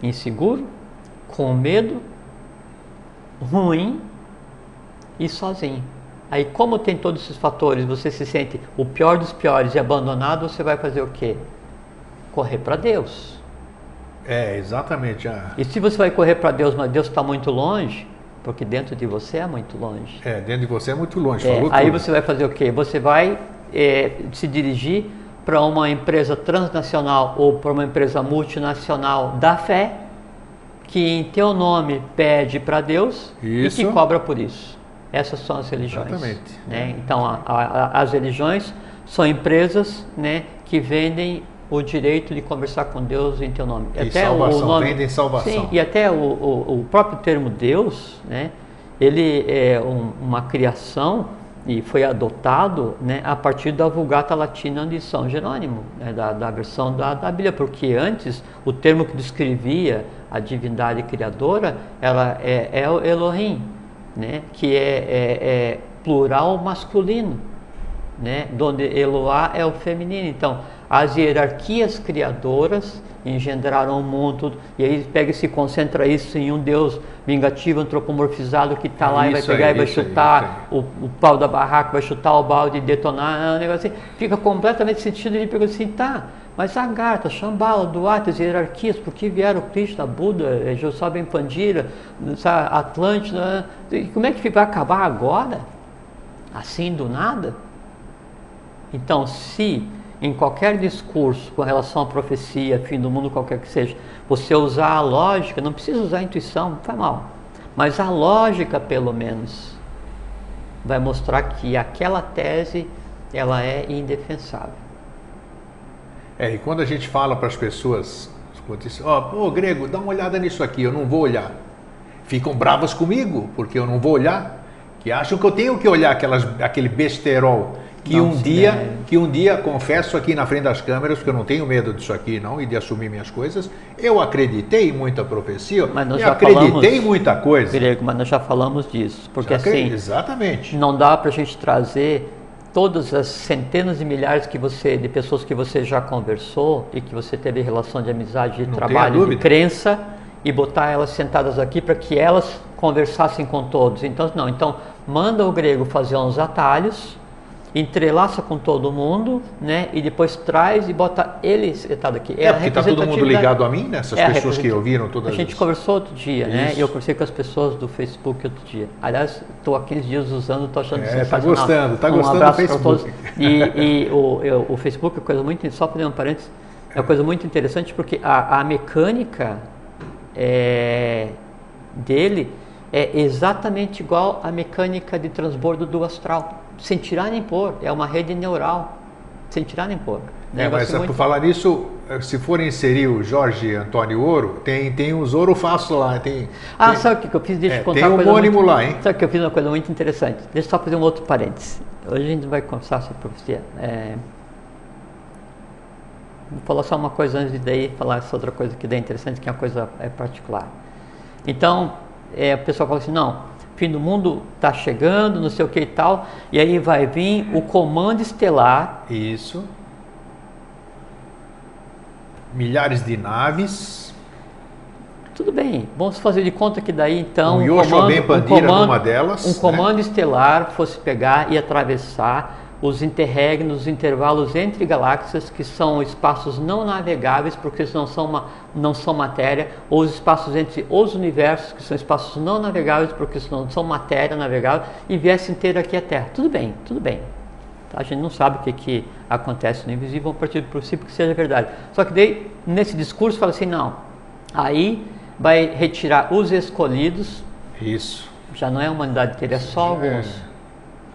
S2: inseguro, com medo, ruim e sozinho. Aí, como tem todos esses fatores, você se sente o pior dos piores e abandonado, você vai fazer o quê? Correr para Deus.
S1: Exatamente.
S2: E se você vai correr para Deus, mas Deus está muito longe, porque dentro de você é muito longe.
S1: Dentro de você é muito longe.
S2: Aí você vai fazer o quê? Você vai se dirigir para uma empresa transnacional ou para uma empresa multinacional da fé, que em teu nome pede para Deus e que cobra por isso. Essas são as religiões.
S1: Exatamente.
S2: Né? Então, as religiões são empresas, né, que vendem o direito de conversar com Deus em teu nome.
S1: E até salvação, vendem salvação.
S2: Sim, e até o próprio termo Deus, né, ele é uma criação e foi adotado, né, a partir da Vulgata Latina de São Jerônimo, né, da versão da Bíblia, porque antes o termo que descrevia a divindade criadora é o Elohim, né, que é plural masculino, né, onde Eloá é o feminino. Então, as hierarquias criadoras engendraram o mundo, e aí pega e se concentra isso em um Deus vingativo, antropomorfizado, que está lá e vai pegar e vai chutar o pau da barraca, vai chutar o balde e detonar, um negócio assim. Fica completamente sentido de perguntar assim, tá, mas Agartha, Shambhala, Duata, as hierarquias, por que vieram Krishna, Buda, Josabem Pandira, Atlântida, como é que vai acabar agora? Assim do nada? Então, se em qualquer discurso com relação à profecia, fim do mundo, qualquer que seja, você usar a lógica, não precisa usar a intuição, não faz mal, mas a lógica, pelo menos, vai mostrar que aquela tese, ela é indefensável.
S1: E quando a gente fala para as pessoas, Grego, dá uma olhada nisso aqui, eu não vou olhar. Ficam bravas comigo, porque eu não vou olhar, que acham que eu tenho que olhar aquele besterol, que um dia, confesso aqui na frente das câmeras, porque eu não tenho medo disso aqui não, e de assumir minhas coisas, eu acreditei em muita profecia, acreditei em muita coisa.
S2: Grego, mas nós já falamos disso, porque assim,
S1: exatamente.
S2: Não dá para a gente trazer todas as centenas de milhares de pessoas que você já conversou e que você teve relação de amizade, de trabalho, de crença, e botar elas sentadas aqui para que elas conversassem com todos. Então, não. Então, manda o Grego fazer uns atalhos, entrelaça com todo mundo, né? E depois traz e bota ele sentado aqui.
S1: Porque está todo mundo ligado a mim, né? Essas pessoas que ouviram todas
S2: A gente conversou outro dia, né? E eu conversei com as pessoas do Facebook outro dia. Aliás, estou há 15 dias usando, estou achando sensacional.
S1: Está gostando do Facebook.
S2: Todos. E o Facebook é coisa muito, só fazer um parênteses, é uma coisa muito interessante, porque a mecânica dele é exatamente igual à mecânica de transbordo do astral, sem tirar nem pôr. É uma rede neural, sem tirar nem pôr.
S1: Mas por falar nisso, se for inserir o Jorge Antônio Ouro, tem os Ouro Fácil lá.
S2: Sabe o que eu fiz? Deixa eu contar
S1: tem
S2: uma coisa
S1: homônimo lá, hein?
S2: Sabe que eu fiz uma coisa muito interessante? Deixa eu só fazer um outro parênteses. Hoje a gente vai conversar sobre profecia. Vou falar só uma coisa antes de daí falar essa outra coisa que é interessante, que é uma coisa particular. Então, o pessoal fala assim, não, fim do mundo está chegando, não sei o que e tal, e aí vai vir o comando estelar.
S1: Isso. Milhares de naves.
S2: Tudo bem, vamos fazer de conta que daí então
S1: numa delas,
S2: um comando estelar fosse pegar e atravessar os interregnos, os intervalos entre galáxias, que são espaços não navegáveis, porque eles não são matéria, ou os espaços entre os universos, que são espaços não navegáveis, porque eles não são matéria navegável, e viessem ter aqui a Terra. Tudo bem, tudo bem. A gente não sabe o que acontece no invisível, vamos partir do princípio que seja verdade. Só que daí, nesse discurso, fala assim, não, aí vai retirar os escolhidos.
S1: Isso.
S2: Já não é a humanidade inteira, é só alguns.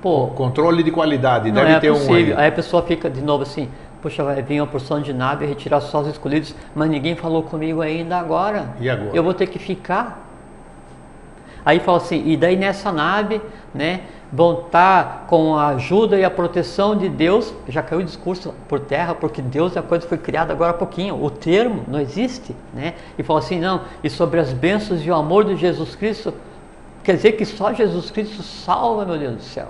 S1: Pô, controle de qualidade,
S2: não
S1: deve
S2: é
S1: ter
S2: possível.
S1: um aí.
S2: Aí a pessoa fica de novo assim, poxa, vai vir uma porção de nave e retirar só os escolhidos, mas ninguém falou comigo ainda agora.
S1: E agora?
S2: Eu vou ter que ficar. Aí fala assim, e daí nessa nave, né, vão estar com a ajuda e a proteção de Deus. Já caiu o discurso por terra, porque Deus é a coisa que foi criada agora há pouquinho, o termo não existe, né? E fala assim, não, e sobre as bênçãos e o amor de Jesus Cristo, quer dizer que só Jesus Cristo salva, meu Deus do céu,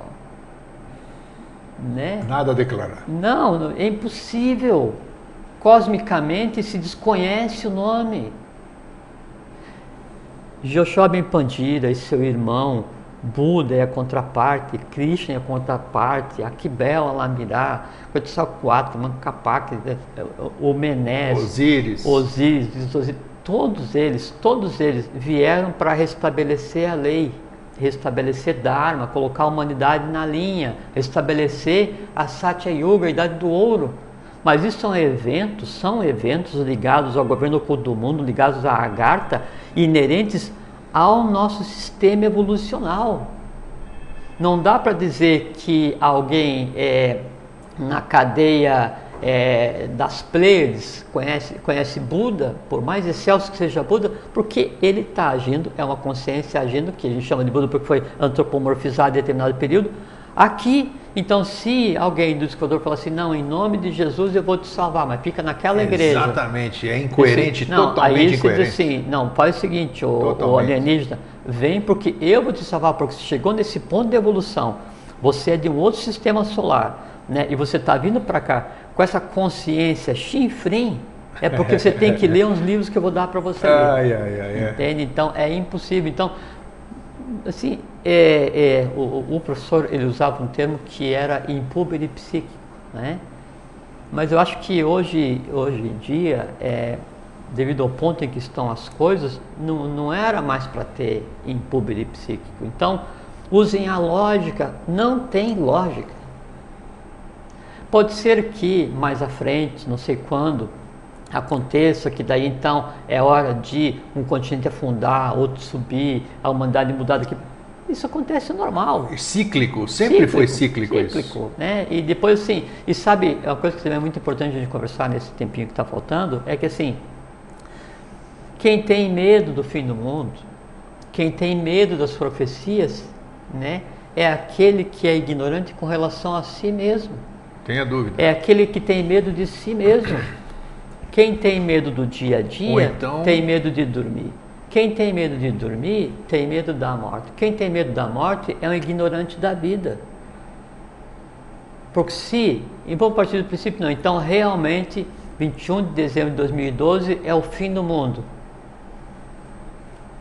S2: né?
S1: Nada a declarar.
S2: Não, é impossível. Cosmicamente se desconhece o nome. Joshua Ben Pandira e seu irmão, Buda é a contraparte, Krishna é a contraparte, Akibel, Alamirá, Quetzalcoatl, Mancapac, o Menés, Osíris, todos eles vieram para restabelecer a lei, restabelecer Dharma, colocar a humanidade na linha, restabelecer a Satya Yuga, a Idade do Ouro. Mas isso são eventos ligados ao governo oculto do mundo, ligados à Agartha, inerentes ao nosso sistema evolucional. Não dá para dizer que alguém na cadeia das Pleiades conhece Buda, por mais excelso que seja Buda, porque ele está agindo, é uma consciência agindo, que a gente chama de Buda porque foi antropomorfizado em determinado período, aqui. Então, se alguém do Esquador falar assim, não, em nome de Jesus eu vou te salvar, mas fica naquela igreja.
S1: Exatamente, é incoerente, assim, não, totalmente
S2: aí
S1: incoerente.
S2: Aí você diz assim, não, faz o seguinte, o alienígena, vem porque eu vou te salvar, porque você chegou nesse ponto de evolução, você é de um outro sistema solar, né, e você está vindo para cá com essa consciência chinfrim, é porque você tem que ler uns livros que eu vou dar para você ler. Entende? Então, é impossível. Então, assim, o professor, ele usava um termo que era impúbere psíquico, né? Mas eu acho que hoje em dia, devido ao ponto em que estão as coisas, não era mais para ter impúbere psíquico. Então, usem a lógica, não tem lógica. Pode ser que mais à frente, não sei quando, aconteça que daí então é hora de um continente afundar, outro subir, a humanidade mudar daqui. Isso acontece normal.
S1: Cíclico, sempre foi cíclico isso.
S2: Né? E depois assim, e sabe, uma coisa que também é muito importante a gente conversar nesse tempinho que está faltando, é que assim, quem tem medo do fim do mundo, quem tem medo das profecias, né, é aquele que é ignorante com relação a si mesmo.
S1: Tenha dúvida.
S2: É aquele que tem medo de si mesmo. Quem tem medo do dia a dia,
S1: então, tem
S2: medo de dormir. Quem tem medo de dormir, tem medo da morte. Quem tem medo da morte é um ignorante da vida. Porque se, e vamos partir do princípio, não, então realmente 21 de dezembro de 2012 é o fim do mundo.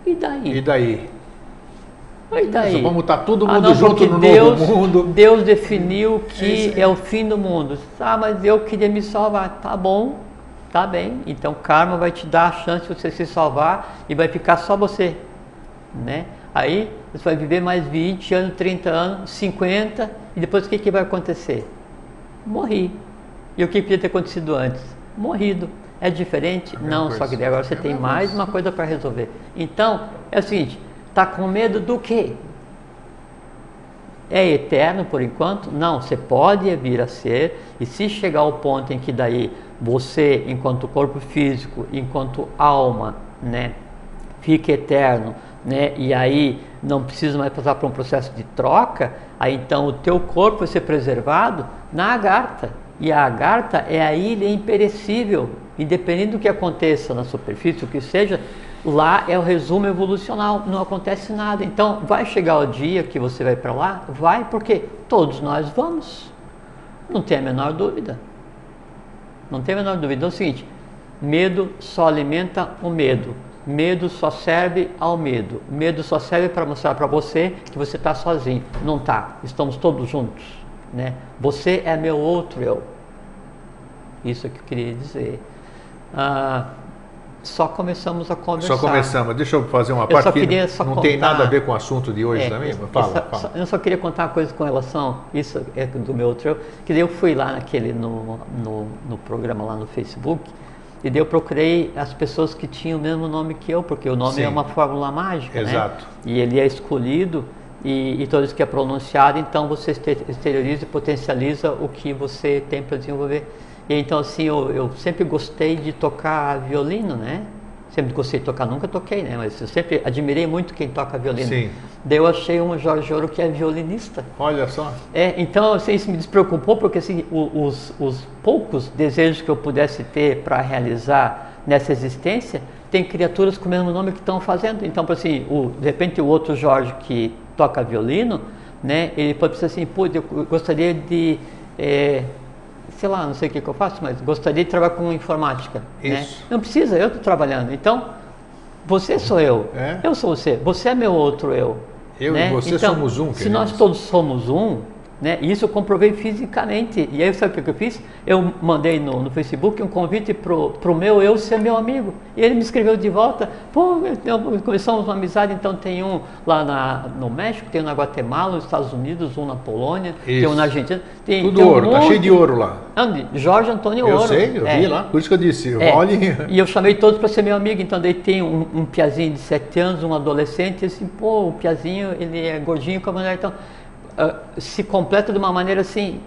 S2: E daí?
S1: E daí?
S2: E daí?
S1: Vamos estar todo mundo junto no novo mundo.
S2: Deus definiu que é o fim do mundo. Ah, mas eu queria me salvar. Tá bom, tá bem. Então karma vai te dar a chance de você se salvar e vai ficar só você, né? Aí você vai viver mais 20 anos, 30 anos, 50 e depois o que vai acontecer? Morri. E o que podia ter acontecido antes? Morrido. É diferente? Não, só que agora você tem mais uma coisa para resolver. Então, é o seguinte, está com medo do quê? É eterno por enquanto? Não, você pode vir a ser, e se chegar ao ponto em que daí você, enquanto corpo físico, enquanto alma, né, fica eterno, né, e aí não precisa mais passar por um processo de troca, aí então o teu corpo vai ser preservado na Agartha. E a Agartha é a ilha imperecível, independente do que aconteça na superfície, o que seja, lá é o resumo evolucional, não acontece nada. Então vai chegar o dia que você vai para lá? Vai, porque todos nós vamos, não tem a menor dúvida. Não tem a menor dúvida. Então é o seguinte, medo só alimenta o medo, medo só serve ao medo, medo só serve para mostrar para você que você está sozinho. Não está, estamos todos juntos. né? Você é meu outro eu. Isso é que eu queria dizer. Só começamos a conversar.
S1: Só começamos. Deixa eu fazer uma parte que não tem nada a ver com o assunto de hoje também. Fala.
S2: Eu só queria contar uma coisa com relação, isso é do meu outro eu, que daí eu fui lá no programa lá no Facebook, e daí eu procurei as pessoas que tinham o mesmo nome que eu, porque o nome
S1: Sim.
S2: é uma fórmula mágica,
S1: Exato.
S2: né? E ele é escolhido, e toda vez que é pronunciado, então você exterioriza e potencializa o que você tem para desenvolver. E então assim, eu sempre gostei de tocar violino, né? Sempre gostei de tocar, nunca toquei, né? Mas eu sempre admirei muito quem toca violino.
S1: Sim.
S2: Daí eu achei um Jorge Ouro que é violinista.
S1: Olha só.
S2: Então assim, isso me despreocupou, porque assim, os poucos desejos que eu pudesse ter para realizar nessa existência, tem criaturas com o mesmo nome que estão fazendo. Então, assim, de repente o outro Jorge que toca violino, né? Ele pode pensar assim, pô, eu gostaria de... sei lá, não sei o que eu faço, mas gostaria de trabalhar com informática.
S1: Isso.
S2: Né? Não precisa, eu estou trabalhando. Então, você sou eu, eu sou você é meu outro eu.
S1: Eu
S2: né?
S1: e você
S2: então,
S1: somos um.
S2: Se nós todos somos um, né? Isso eu comprovei fisicamente. E aí, sabe o que eu fiz? Eu mandei no Facebook um convite pro meu eu ser meu amigo. E ele me escreveu de volta. Pô, começamos uma amizade. Então tem um lá no México, tem um na Guatemala, nos Estados Unidos, um na Polônia, tem um na Argentina.
S1: Tudo ouro, tá cheio de ouro lá.
S2: Jorge Antônio
S1: Eu
S2: Ouro.
S1: sei, eu vi lá, por isso que eu disse, olhe.
S2: E eu chamei todos para ser meu amigo. Então daí tem um piazinho de 7 anos, um adolescente, e assim, pô, o piazinho, ele é gordinho com a mulher, então... se completa de uma maneira assim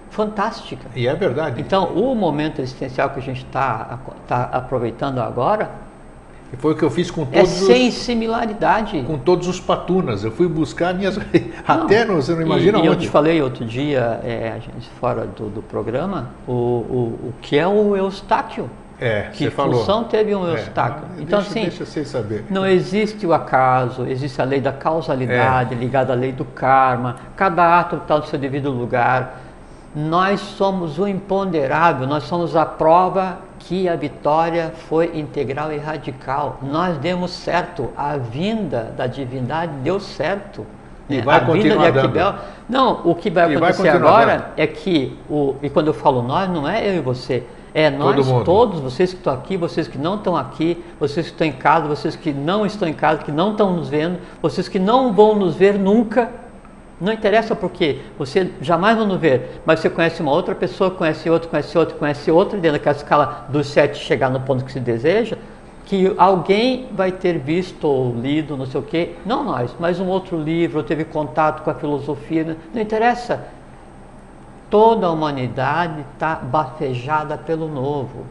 S2: fantástica.
S1: E é verdade.
S2: Então, o momento existencial que a gente está aproveitando agora,
S1: e foi o que eu fiz com todos
S2: sem similaridade.
S1: Com todos os patunas. Eu fui buscar minhas... Até você não imagina onde.
S2: E eu te falei outro dia, a gente fora do programa, o que é o Eustáquio. Que função teve um Eustáquio. Então,
S1: deixa sem saber.
S2: Não existe o acaso, existe a lei da causalidade ligada à lei do karma. Cada ato está no seu devido lugar. Nós somos o imponderável, nós somos a prova que a vitória foi integral e radical. Nós demos certo, a vinda da divindade deu certo.
S1: E vai continuar dando.
S2: Não, o que vai acontecer agora é que, e quando eu falo nós, não é eu e você, é nós todos, vocês que estão aqui, vocês que não estão aqui, vocês que estão em casa, vocês que não estão em casa, que não estão nos vendo, vocês que não vão nos ver nunca. Não interessa porque você jamais vai nos ver, mas você conhece uma outra pessoa, conhece outra, e dentro daquela escala dos 7 chegar no ponto que se deseja, que alguém vai ter visto ou lido, não sei o quê, não nós, mas um outro livro, ou teve contato com a filosofia, não interessa. Toda a humanidade está bafejada pelo novo,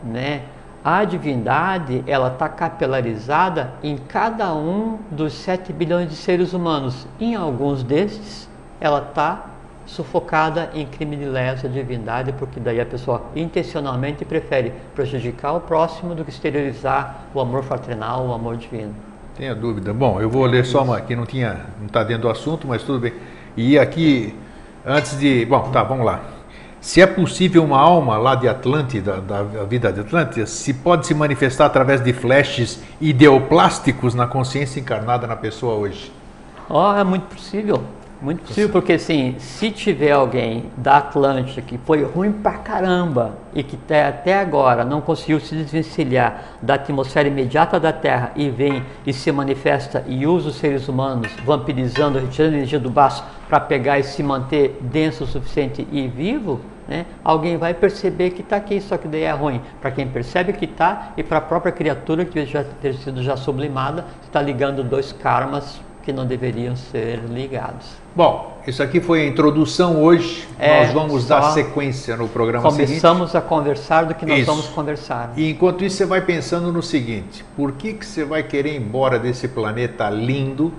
S2: né? A divindade, ela está capilarizada em cada um dos 7 bilhões de seres humanos. Em alguns destes, ela está sufocada em crime de lesa divindade, porque daí a pessoa intencionalmente prefere prejudicar o próximo do que exteriorizar o amor fraternal, o amor divino.
S1: Tenha dúvida. Bom, eu vou ler só uma que não está dentro do assunto, mas tudo bem. E aqui, antes de... Bom, tá, vamos lá. Se é possível uma alma lá de Atlântida, da vida de Atlântida, se pode se manifestar através de flashes ideoplásticos na consciência encarnada na pessoa hoje?
S2: É muito possível. Muito possível, porque assim, se tiver alguém da Atlântida que foi ruim pra caramba e que até agora não conseguiu se desvencilhar da atmosfera imediata da Terra e vem e se manifesta e usa os seres humanos vampirizando, retirando a energia do baço para pegar e se manter denso o suficiente e vivo, né? Alguém vai perceber que está aqui, só que daí é ruim para quem percebe que está e para a própria criatura que já ter sido já sublimada, está ligando 2 karmas que não deveriam ser ligados.
S1: Bom, isso aqui foi a introdução hoje, nós vamos dar sequência no programa seguinte.
S2: Começamos a conversar do que nós vamos conversar.
S1: E enquanto isso você vai pensando no seguinte, por que você vai querer ir embora desse planeta lindo,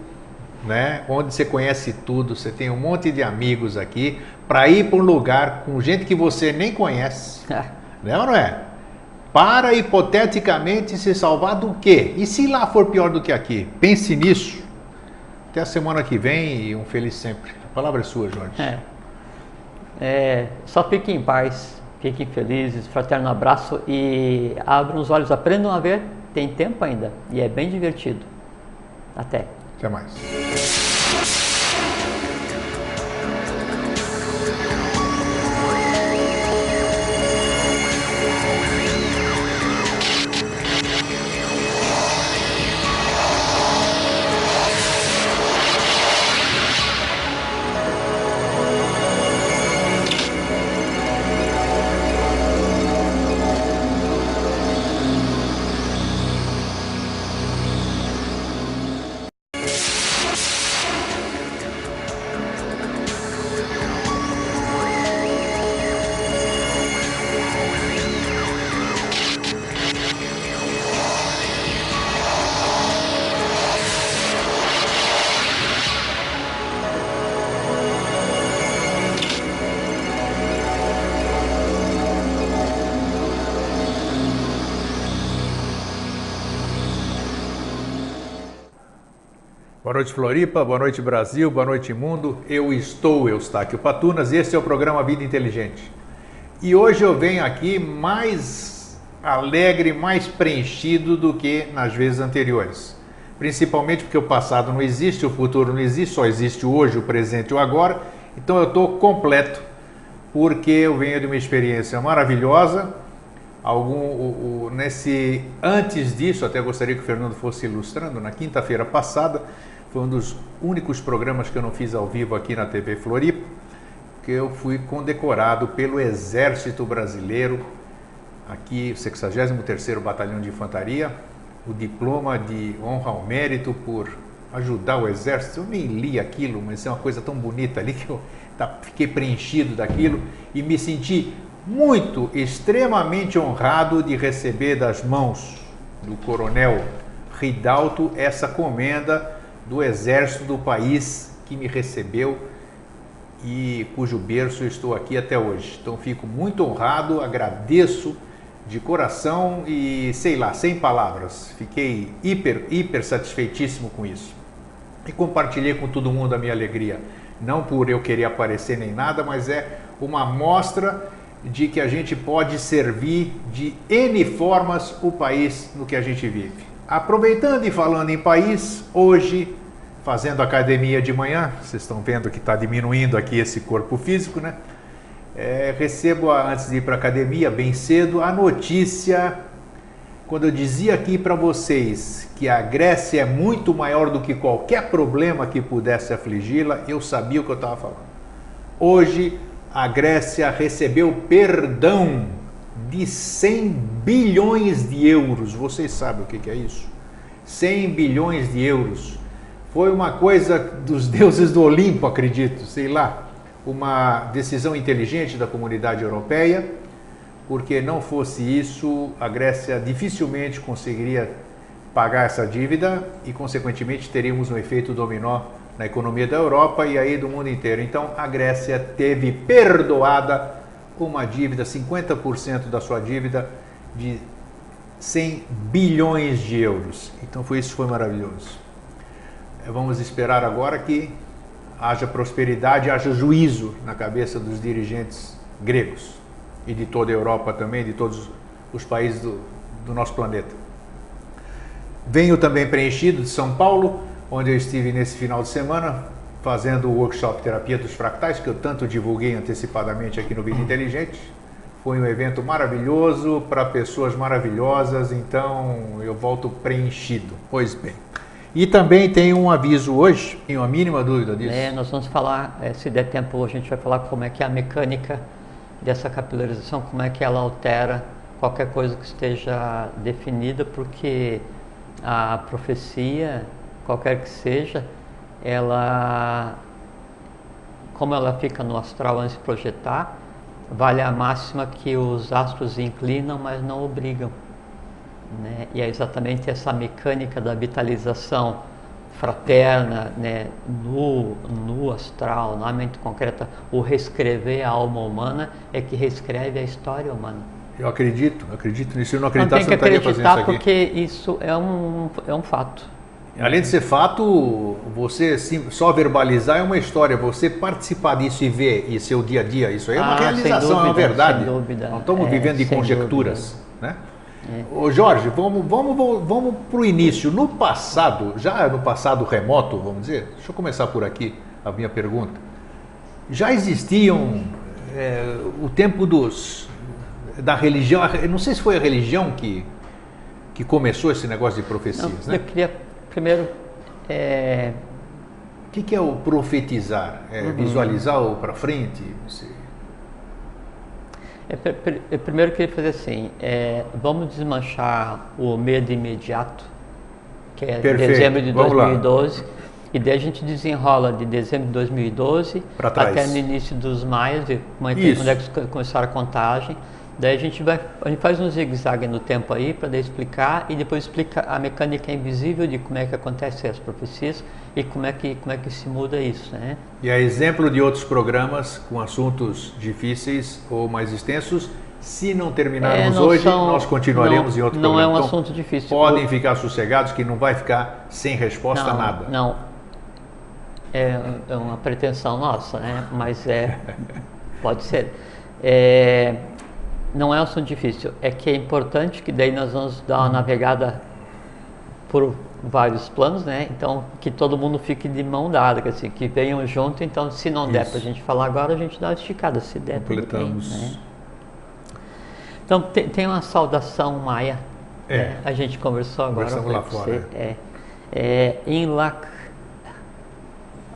S1: né, onde você conhece tudo, você tem um monte de amigos aqui, para ir para um lugar com gente que você nem conhece, né ou não é? Para hipoteticamente se salvar do quê? E se lá for pior do que aqui? Pense nisso. Até a semana que vem e um feliz sempre. A palavra é sua, Jorge.
S2: Só fiquem em paz, fiquem felizes, fraterno abraço e abram os olhos, aprendam a ver, tem tempo ainda e é bem divertido. Até.
S1: Até mais. Boa noite, Floripa, boa noite, Brasil, boa noite, mundo. Eu estou Eustáquio Patunas e este é o programa Vida Inteligente. E hoje eu venho aqui mais alegre, mais preenchido do que nas vezes anteriores. Principalmente porque o passado não existe, o futuro não existe, só existe o hoje, o presente e o agora. Então eu estou completo, porque eu venho de uma experiência maravilhosa. Antes disso, até gostaria que o Fernando fosse ilustrando, na quinta-feira passada, foi um dos únicos programas que eu não fiz ao vivo aqui na TV Floripa, que eu fui condecorado pelo Exército Brasileiro, aqui o 63º Batalhão de Infantaria, o diploma de honra ao mérito por ajudar o Exército. Eu nem li aquilo, mas é uma coisa tão bonita ali que eu fiquei preenchido daquilo e me senti muito, extremamente honrado de receber das mãos do Coronel Ridalto essa comenda do Exército do país que me recebeu e cujo berço eu estou aqui até hoje. Então fico muito honrado, agradeço de coração e sei lá, sem palavras. Fiquei hiper satisfeitíssimo com isso. E compartilhei com todo mundo a minha alegria. Não por eu querer aparecer nem nada, mas é uma amostra de que a gente pode servir de N formas o país no que a gente vive. Aproveitando e falando em país, hoje, fazendo academia de manhã, vocês estão vendo que está diminuindo aqui esse corpo físico, né? Recebo, antes de ir para a academia, bem cedo, a notícia, quando eu dizia aqui para vocês que a Grécia é muito maior do que qualquer problema que pudesse afligi-la, eu sabia o que eu estava falando. Hoje, a Grécia recebeu perdão de 100 bilhões de euros. Vocês sabem o que é isso? 100 bilhões de euros. Foi uma coisa dos deuses do Olimpo, acredito, sei lá. Uma decisão inteligente da comunidade europeia, porque não fosse isso, a Grécia dificilmente conseguiria pagar essa dívida e, consequentemente, teríamos um efeito dominó na economia da Europa e aí do mundo inteiro. Então, a Grécia teve perdoada uma dívida, 50% da sua dívida, de 100 bilhões de euros. Então, isso foi maravilhoso. Vamos esperar agora que haja prosperidade, haja juízo na cabeça dos dirigentes gregos e de toda a Europa também, de todos os países do nosso planeta. Venho também preenchido de São Paulo, onde eu estive nesse final de semana fazendo o workshop Terapia dos Fractais, que eu tanto divulguei antecipadamente aqui no Vida Inteligente. Foi um evento maravilhoso, para pessoas maravilhosas, então eu volto preenchido. Pois bem. E também tem um aviso hoje, tenho a mínima dúvida disso.
S2: Nós vamos falar, se der tempo, a gente vai falar como é que é a mecânica dessa capilarização, como é que ela altera qualquer coisa que esteja definida, porque a profecia, qualquer que seja, ela, como ela fica no astral antes de projetar, vale a máxima que os astros inclinam, mas não obrigam, né? E é exatamente essa mecânica da vitalização fraterna, né, no astral, na mente concreta, o reescrever a alma humana é que reescreve a história humana.
S1: Eu acredito nisso. Se eu não acreditasse,
S2: não tem que
S1: não estaria fazendo isso aqui.
S2: Porque isso é um fato.
S1: Além de ser fato, você só verbalizar é uma história, você participar disso e ver e seu dia a dia, isso aí é uma realização, dúvida, é uma verdade.
S2: Sem dúvida.
S1: Não estamos vivendo de conjecturas, né? Ô Jorge, vamos para o início. No passado, já no passado remoto, vamos dizer, deixa eu começar por aqui a minha pergunta. já existiam o tempo da religião, eu não sei se foi a religião que começou esse negócio de profecias, né?
S2: Eu queria primeiro...
S1: O que é o profetizar? Visualizar o para frente?
S2: Eu primeiro queria fazer assim, vamos desmanchar o medo imediato, que é
S1: Perfeito.
S2: Dezembro de
S1: Vamos
S2: 2012, lá. E daí a gente desenrola de dezembro de 2012 até no início dos maias, quando é que começaram a contagem. Daí a gente faz um zigue-zague no tempo aí para explicar, e depois explica a mecânica invisível de como é que acontecem as profecias e como é que se muda isso, né?
S1: E a exemplo de outros programas com assuntos difíceis ou mais extensos, se não terminarmos hoje, nós continuaremos em outro programa.
S2: Não é um assunto difícil.
S1: Podem ficar sossegados que não vai ficar sem resposta a nada.
S2: Não, é uma pretensão nossa, né? Mas pode ser. Não é um assunto difícil, é que é importante que daí nós vamos dar uma navegada por vários planos, né? Então, que todo mundo fique de mão dada, assim, que venham junto. Então, se não der para a gente falar agora, a gente dá uma esticada, se der,
S1: completamos.
S2: Tudo bem, né? Então, tem uma saudação maia, né? A gente conversou agora.
S1: Conversamos lá fora.
S2: Inlak,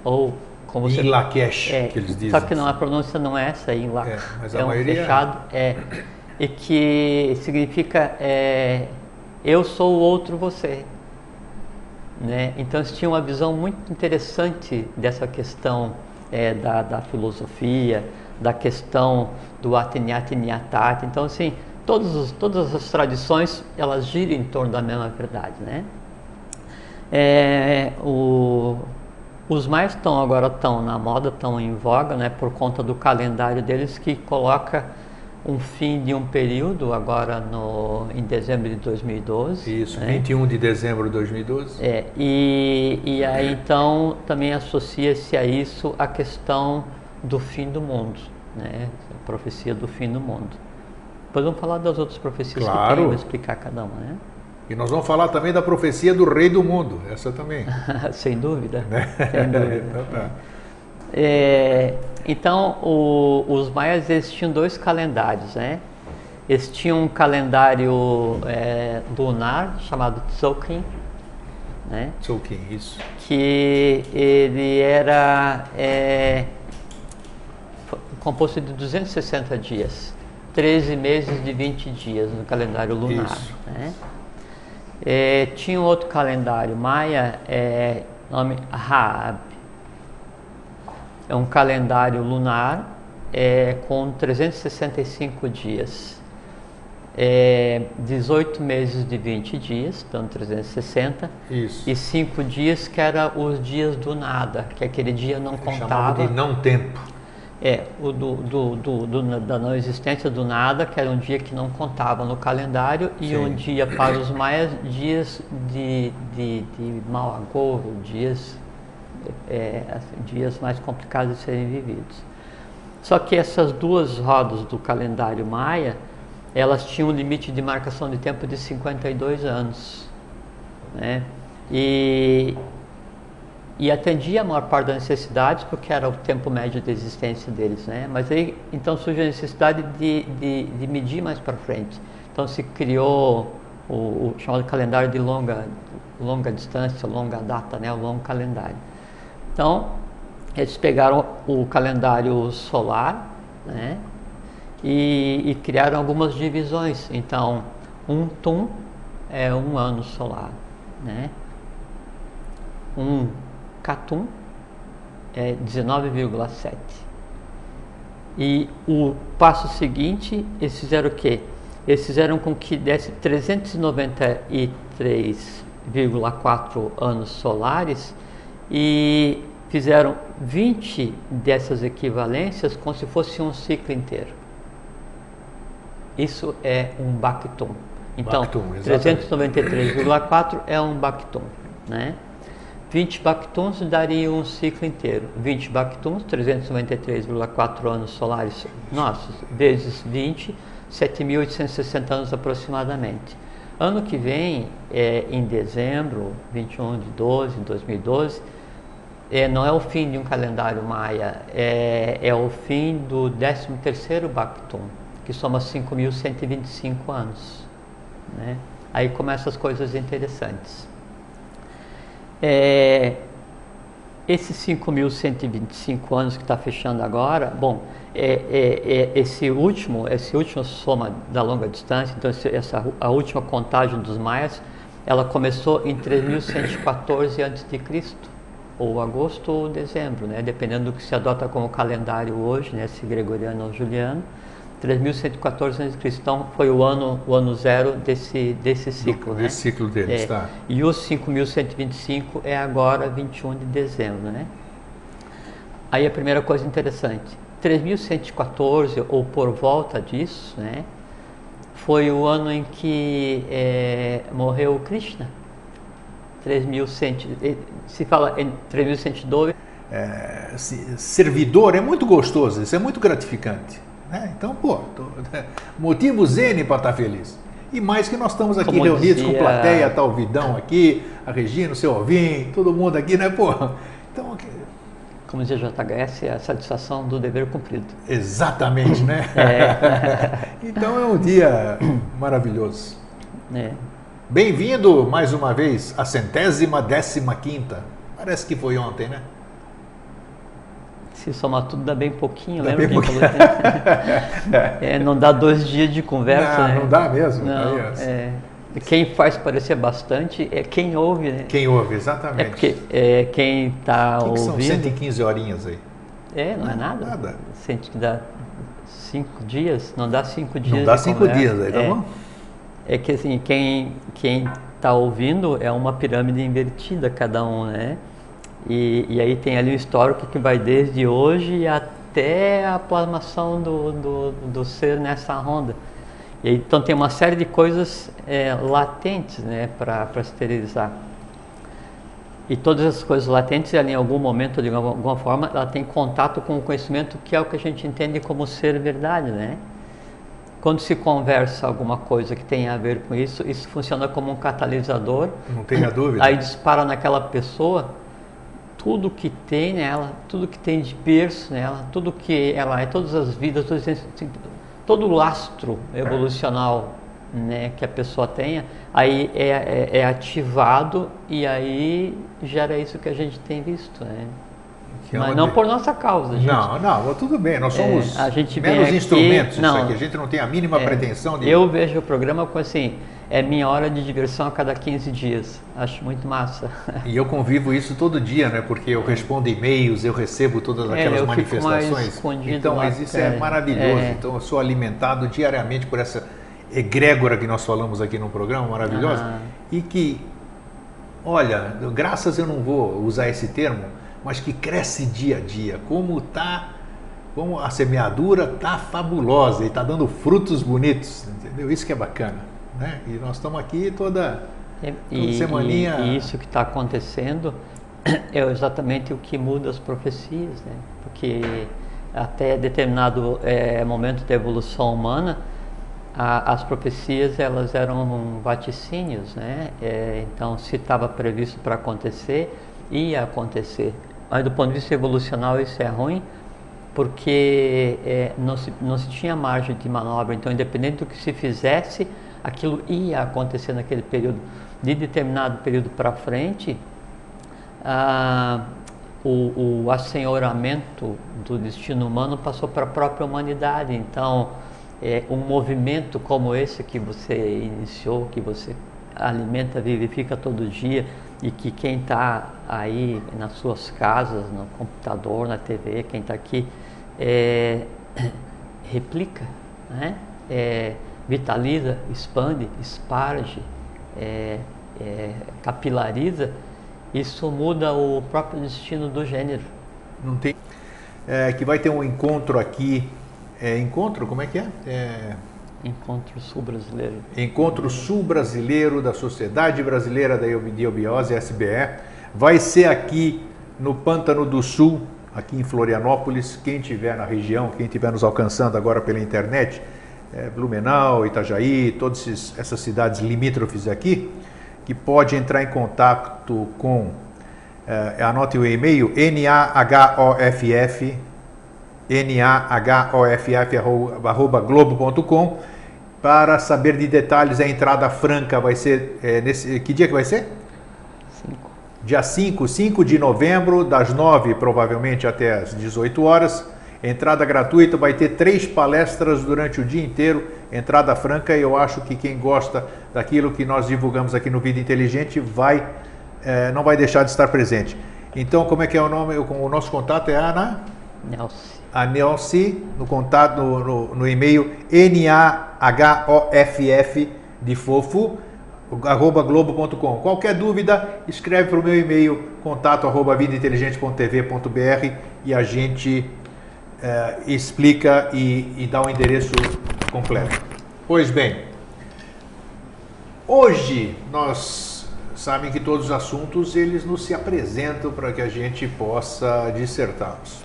S2: ou como
S1: em Lakesh, que eles dizem.
S2: Só que a pronúncia não é essa, em Lak.
S1: Mas a maioria
S2: fechado, e que significa eu sou o outro você. Né? Então eles tinham uma visão muito interessante dessa questão da filosofia, da questão do Ateniat Niatat. Então, assim, todas as tradições, elas giram em torno da mesma verdade, né? Os maias agora estão na moda, estão em voga, né, por conta do calendário deles, que coloca um fim de um período agora em dezembro de 2012.
S1: Isso, né? 21 de dezembro de 2012.
S2: E aí então também associa-se a isso a questão do fim do mundo, né? A profecia do fim do mundo. Depois vamos falar das outras profecias que tem, vou explicar cada uma, né?
S1: E nós vamos falar também da profecia do rei do mundo, essa também.
S2: Sem dúvida.
S1: Né?
S2: Sem dúvida.
S1: Então, tá.
S2: Então, os maias, eles tinham dois calendários, né? Eles tinham um calendário lunar chamado Tzolk'in, né?
S1: Tzolk'in, isso.
S2: Que ele era composto de 260 dias, 13 meses de 20 dias no calendário lunar. Isso. Né? Tinha um outro calendário maia, nome Raab. É um calendário lunar com 365 dias. 18 meses de 20 dias, então 360. Isso. E 5 dias que eram os dias do nada, que aquele dia não contava.
S1: De não tempo.
S2: Da não existência do nada, que era um dia que não contava no calendário. Sim. E um dia para os maias, dias de mau agouro, dias mais complicados de serem vividos. Só que essas duas rodas do calendário maia, elas tinham um limite de marcação de tempo de 52 anos, né? E atendia a maior parte das necessidades, porque era o tempo médio de existência deles, né? Mas aí, então, surgiu a necessidade de medir mais para frente. Então, se criou o chamado calendário de longa distância, longa data, né? O longo calendário. Então, eles pegaram o calendário solar, né? E criaram algumas divisões. Então, um tum é um ano solar, né? Um Catum é 19,7. E o passo seguinte, eles fizeram o quê? Eles fizeram com que desse 393,4 anos solares e fizeram 20 dessas equivalências como se fosse um ciclo inteiro. Isso é um Bactum. Então, 393,4 é um Bactum, né? 20 Bactums daria um ciclo inteiro. 20 Bactums, 393,4 anos solares nossos, vezes 20, 7.860 anos aproximadamente. Ano que vem, em dezembro, 21 de 2012, Não é o fim de um calendário maia, é o fim do 13º Bactum, que soma 5.125 anos, né? Aí começam as coisas interessantes. Esses 5.125 anos que está fechando agora, bom, esse último soma da longa distância, então a última contagem dos maias, ela começou em 3.114 a.C., ou agosto ou dezembro, né? Dependendo do que se adota como calendário hoje, né? Se gregoriano ou juliano, 3.114 a.C. Então foi o ano zero desse ciclo, né?
S1: Desse ciclo deles, tá.
S2: E os 5.125 é agora 21 de dezembro, né? Aí a primeira coisa interessante, 3.114 ou por volta disso, né? Foi o ano em que morreu Krishna. 3.100, se fala em 3.102.
S1: Servidor é muito gostoso, isso é muito gratificante, né? Então, motivos N para estar feliz. E mais que nós estamos aqui como reunidos com plateia, tá o Vidão aqui, a Regina, o seu Alvim, todo mundo aqui, né, Então,
S2: como dizia JHS, é a satisfação do dever cumprido.
S1: Exatamente, né? Então é um dia maravilhoso. Bem-vindo mais uma vez à 115ª. Parece que foi ontem, né?
S2: Se somar tudo dá bem pouquinho,
S1: dá
S2: lembra?
S1: Bem pouquinho.
S2: Não dá 2 dias de conversa,
S1: não,
S2: né?
S1: Não dá mesmo.
S2: Não, quem faz parecer bastante é quem ouve, né?
S1: Quem ouve, exatamente.
S2: É porque quem está ouvindo...
S1: São 115 horinhas aí.
S2: Não é nada.
S1: Nada.
S2: Sente que dá 5 dias, não dá 5 dias.
S1: Não dá 5 dias aí, tá bom?
S2: É que assim, quem está ouvindo é uma pirâmide invertida cada um, né? E aí tem ali um histórico que vai desde hoje até a plasmação do ser nessa ronda. E aí, então tem uma série de coisas latentes, né, para esterilizar. E todas essas coisas latentes, ela, em algum momento, de alguma forma, ela tem contato com o conhecimento que é o que a gente entende como ser verdade, né? Quando se conversa alguma coisa que tem a ver com isso funciona como um catalisador.
S1: Não tenha dúvida.
S2: Aí dispara naquela pessoa tudo que tem nela, tudo que tem de berço nela, tudo que ela é, todas as vidas, todo o lastro evolucional, né, que a pessoa tenha, aí é ativado e aí gera isso que a gente tem visto, né? Mas não por nossa causa, gente.
S1: Não, tudo bem, nós somos
S2: meros
S1: instrumentos disso aqui, a gente não tem a mínima pretensão de...
S2: Eu vejo o programa com assim, é minha hora de diversão a cada 15 dias, acho muito massa.
S1: E eu convivo isso todo dia, né, porque eu respondo e-mails, eu recebo todas aquelas manifestações, então, mas isso é maravilhoso, então eu sou alimentado diariamente por essa egrégora que nós falamos aqui no programa, maravilhosa, e que, olha, graças eu não vou usar esse termo, mas que cresce dia a dia, como a semeadura está fabulosa e está dando frutos bonitos, entendeu? Isso que é bacana, né? E nós estamos aqui toda semaninha...
S2: E isso que está acontecendo é exatamente o que muda as profecias, né? Porque até determinado momento da evolução humana, as profecias elas eram vaticínios, né? Então, se estava previsto para acontecer, ia acontecer. Mas do ponto de vista evolucional isso é ruim, porque não se tinha margem de manobra. Então, independente do que se fizesse, aquilo ia acontecer naquele período. De determinado período para frente, o assenhoramento do destino humano passou para a própria humanidade. Então, um movimento como esse que você iniciou, que você alimenta, vivifica todo dia, e que quem está aí nas suas casas, no computador, na TV, quem está aqui, replica, né? Vitaliza, expande, esparge, capilariza, isso muda o próprio destino do gênero.
S1: Não tem... que vai ter um encontro aqui, encontro, como é que é?
S2: Encontro Sul-Brasileiro.
S1: Encontro Sul-Brasileiro da Sociedade Brasileira da Endobiose, SBE. Vai ser aqui no Pântano do Sul, aqui em Florianópolis. Quem estiver na região, quem estiver nos alcançando agora pela internet, Blumenau, Itajaí, todas essas cidades limítrofes aqui, que pode entrar em contato com anote o e-mail, nahoff@globo.com, para saber de detalhes. A entrada franca vai ser, que dia que vai ser?
S2: 5.
S1: Dia 5 de novembro, das 9 provavelmente até as 18 horas. Entrada gratuita, vai ter 3 palestras durante o dia inteiro, entrada franca. E eu acho que quem gosta daquilo que nós divulgamos aqui no Vida Inteligente não vai deixar de estar presente. Então, como é que é o nome? O nosso contato é Ana?
S2: Nelce.
S1: A Nelce, no contato, no e-mail nahoff de fofo, @globo.com. Qualquer dúvida, escreve para o meu e-mail, contato@vidainteligente.tv.br, e a gente explica e dá o endereço completo. Pois bem, hoje nós sabem que todos os assuntos eles nos se apresentam para que a gente possa dissertá-los.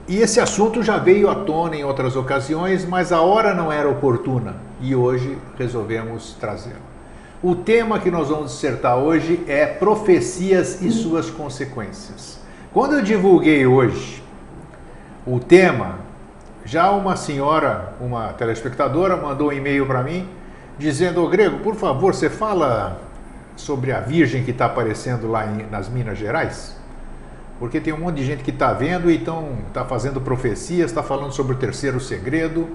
S1: E esse assunto já veio à tona em outras ocasiões, mas a hora não era oportuna e hoje resolvemos trazê-lo. O tema que nós vamos dissertar hoje é profecias e suas consequências. Quando eu divulguei hoje o tema, já uma senhora, uma telespectadora, mandou um e-mail para mim dizendo: "Ô Grego, por favor, você fala sobre a Virgem que está aparecendo lá nas Minas Gerais? Porque tem um monte de gente que está vendo e está fazendo profecias, está falando sobre o terceiro segredo."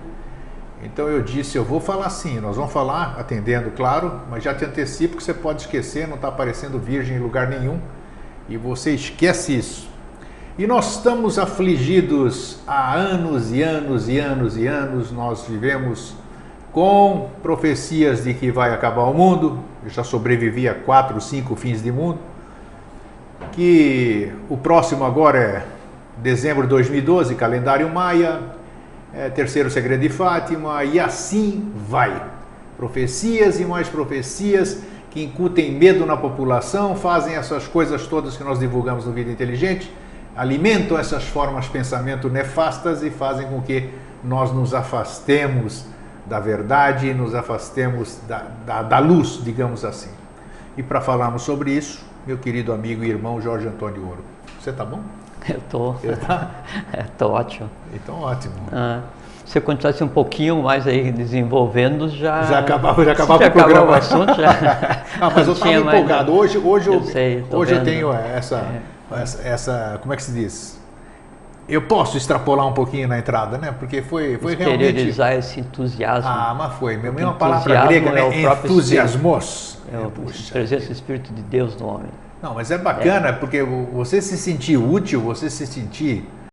S1: Então eu disse: eu vou falar sim, nós vamos falar, atendendo, claro, mas já te antecipo que você pode esquecer, não está aparecendo Virgem em lugar nenhum, e você esquece isso. E nós estamos afligidos há anos e anos e anos e anos. Nós vivemos com profecias de que vai acabar o mundo. Eu já sobrevivi a 4, 5 fins de mundo. Que o próximo agora é dezembro de 2012, calendário maia, terceiro segredo de Fátima, e assim vai. Profecias e mais profecias que incutem medo na população, fazem essas coisas todas que nós divulgamos no Vida Inteligente, alimentam essas formas de pensamento nefastas e fazem com que nós nos afastemos da verdade, nos afastemos da luz, digamos assim. E para falarmos sobre isso, meu querido amigo e irmão Jorge Antônio Ouro. Você tá bom?
S2: Eu tô. Tô ótimo.
S1: Então, ótimo.
S2: Se eu continuasse um pouquinho mais aí desenvolvendo, já
S1: acabava o programa.
S2: Acabava o assunto, já.
S1: Mas eu estava empolgado. Hoje eu tenho essa, como é que se diz? Eu posso extrapolar um pouquinho na entrada, né? Porque foi realmente...
S2: Exteriorizar esse entusiasmo.
S1: Mas foi. Mesmo uma palavra grega, né? Entusiasmos.
S2: A presença do Espírito de Deus no homem.
S1: Não, mas é bacana, porque você se sentir útil, você se sentir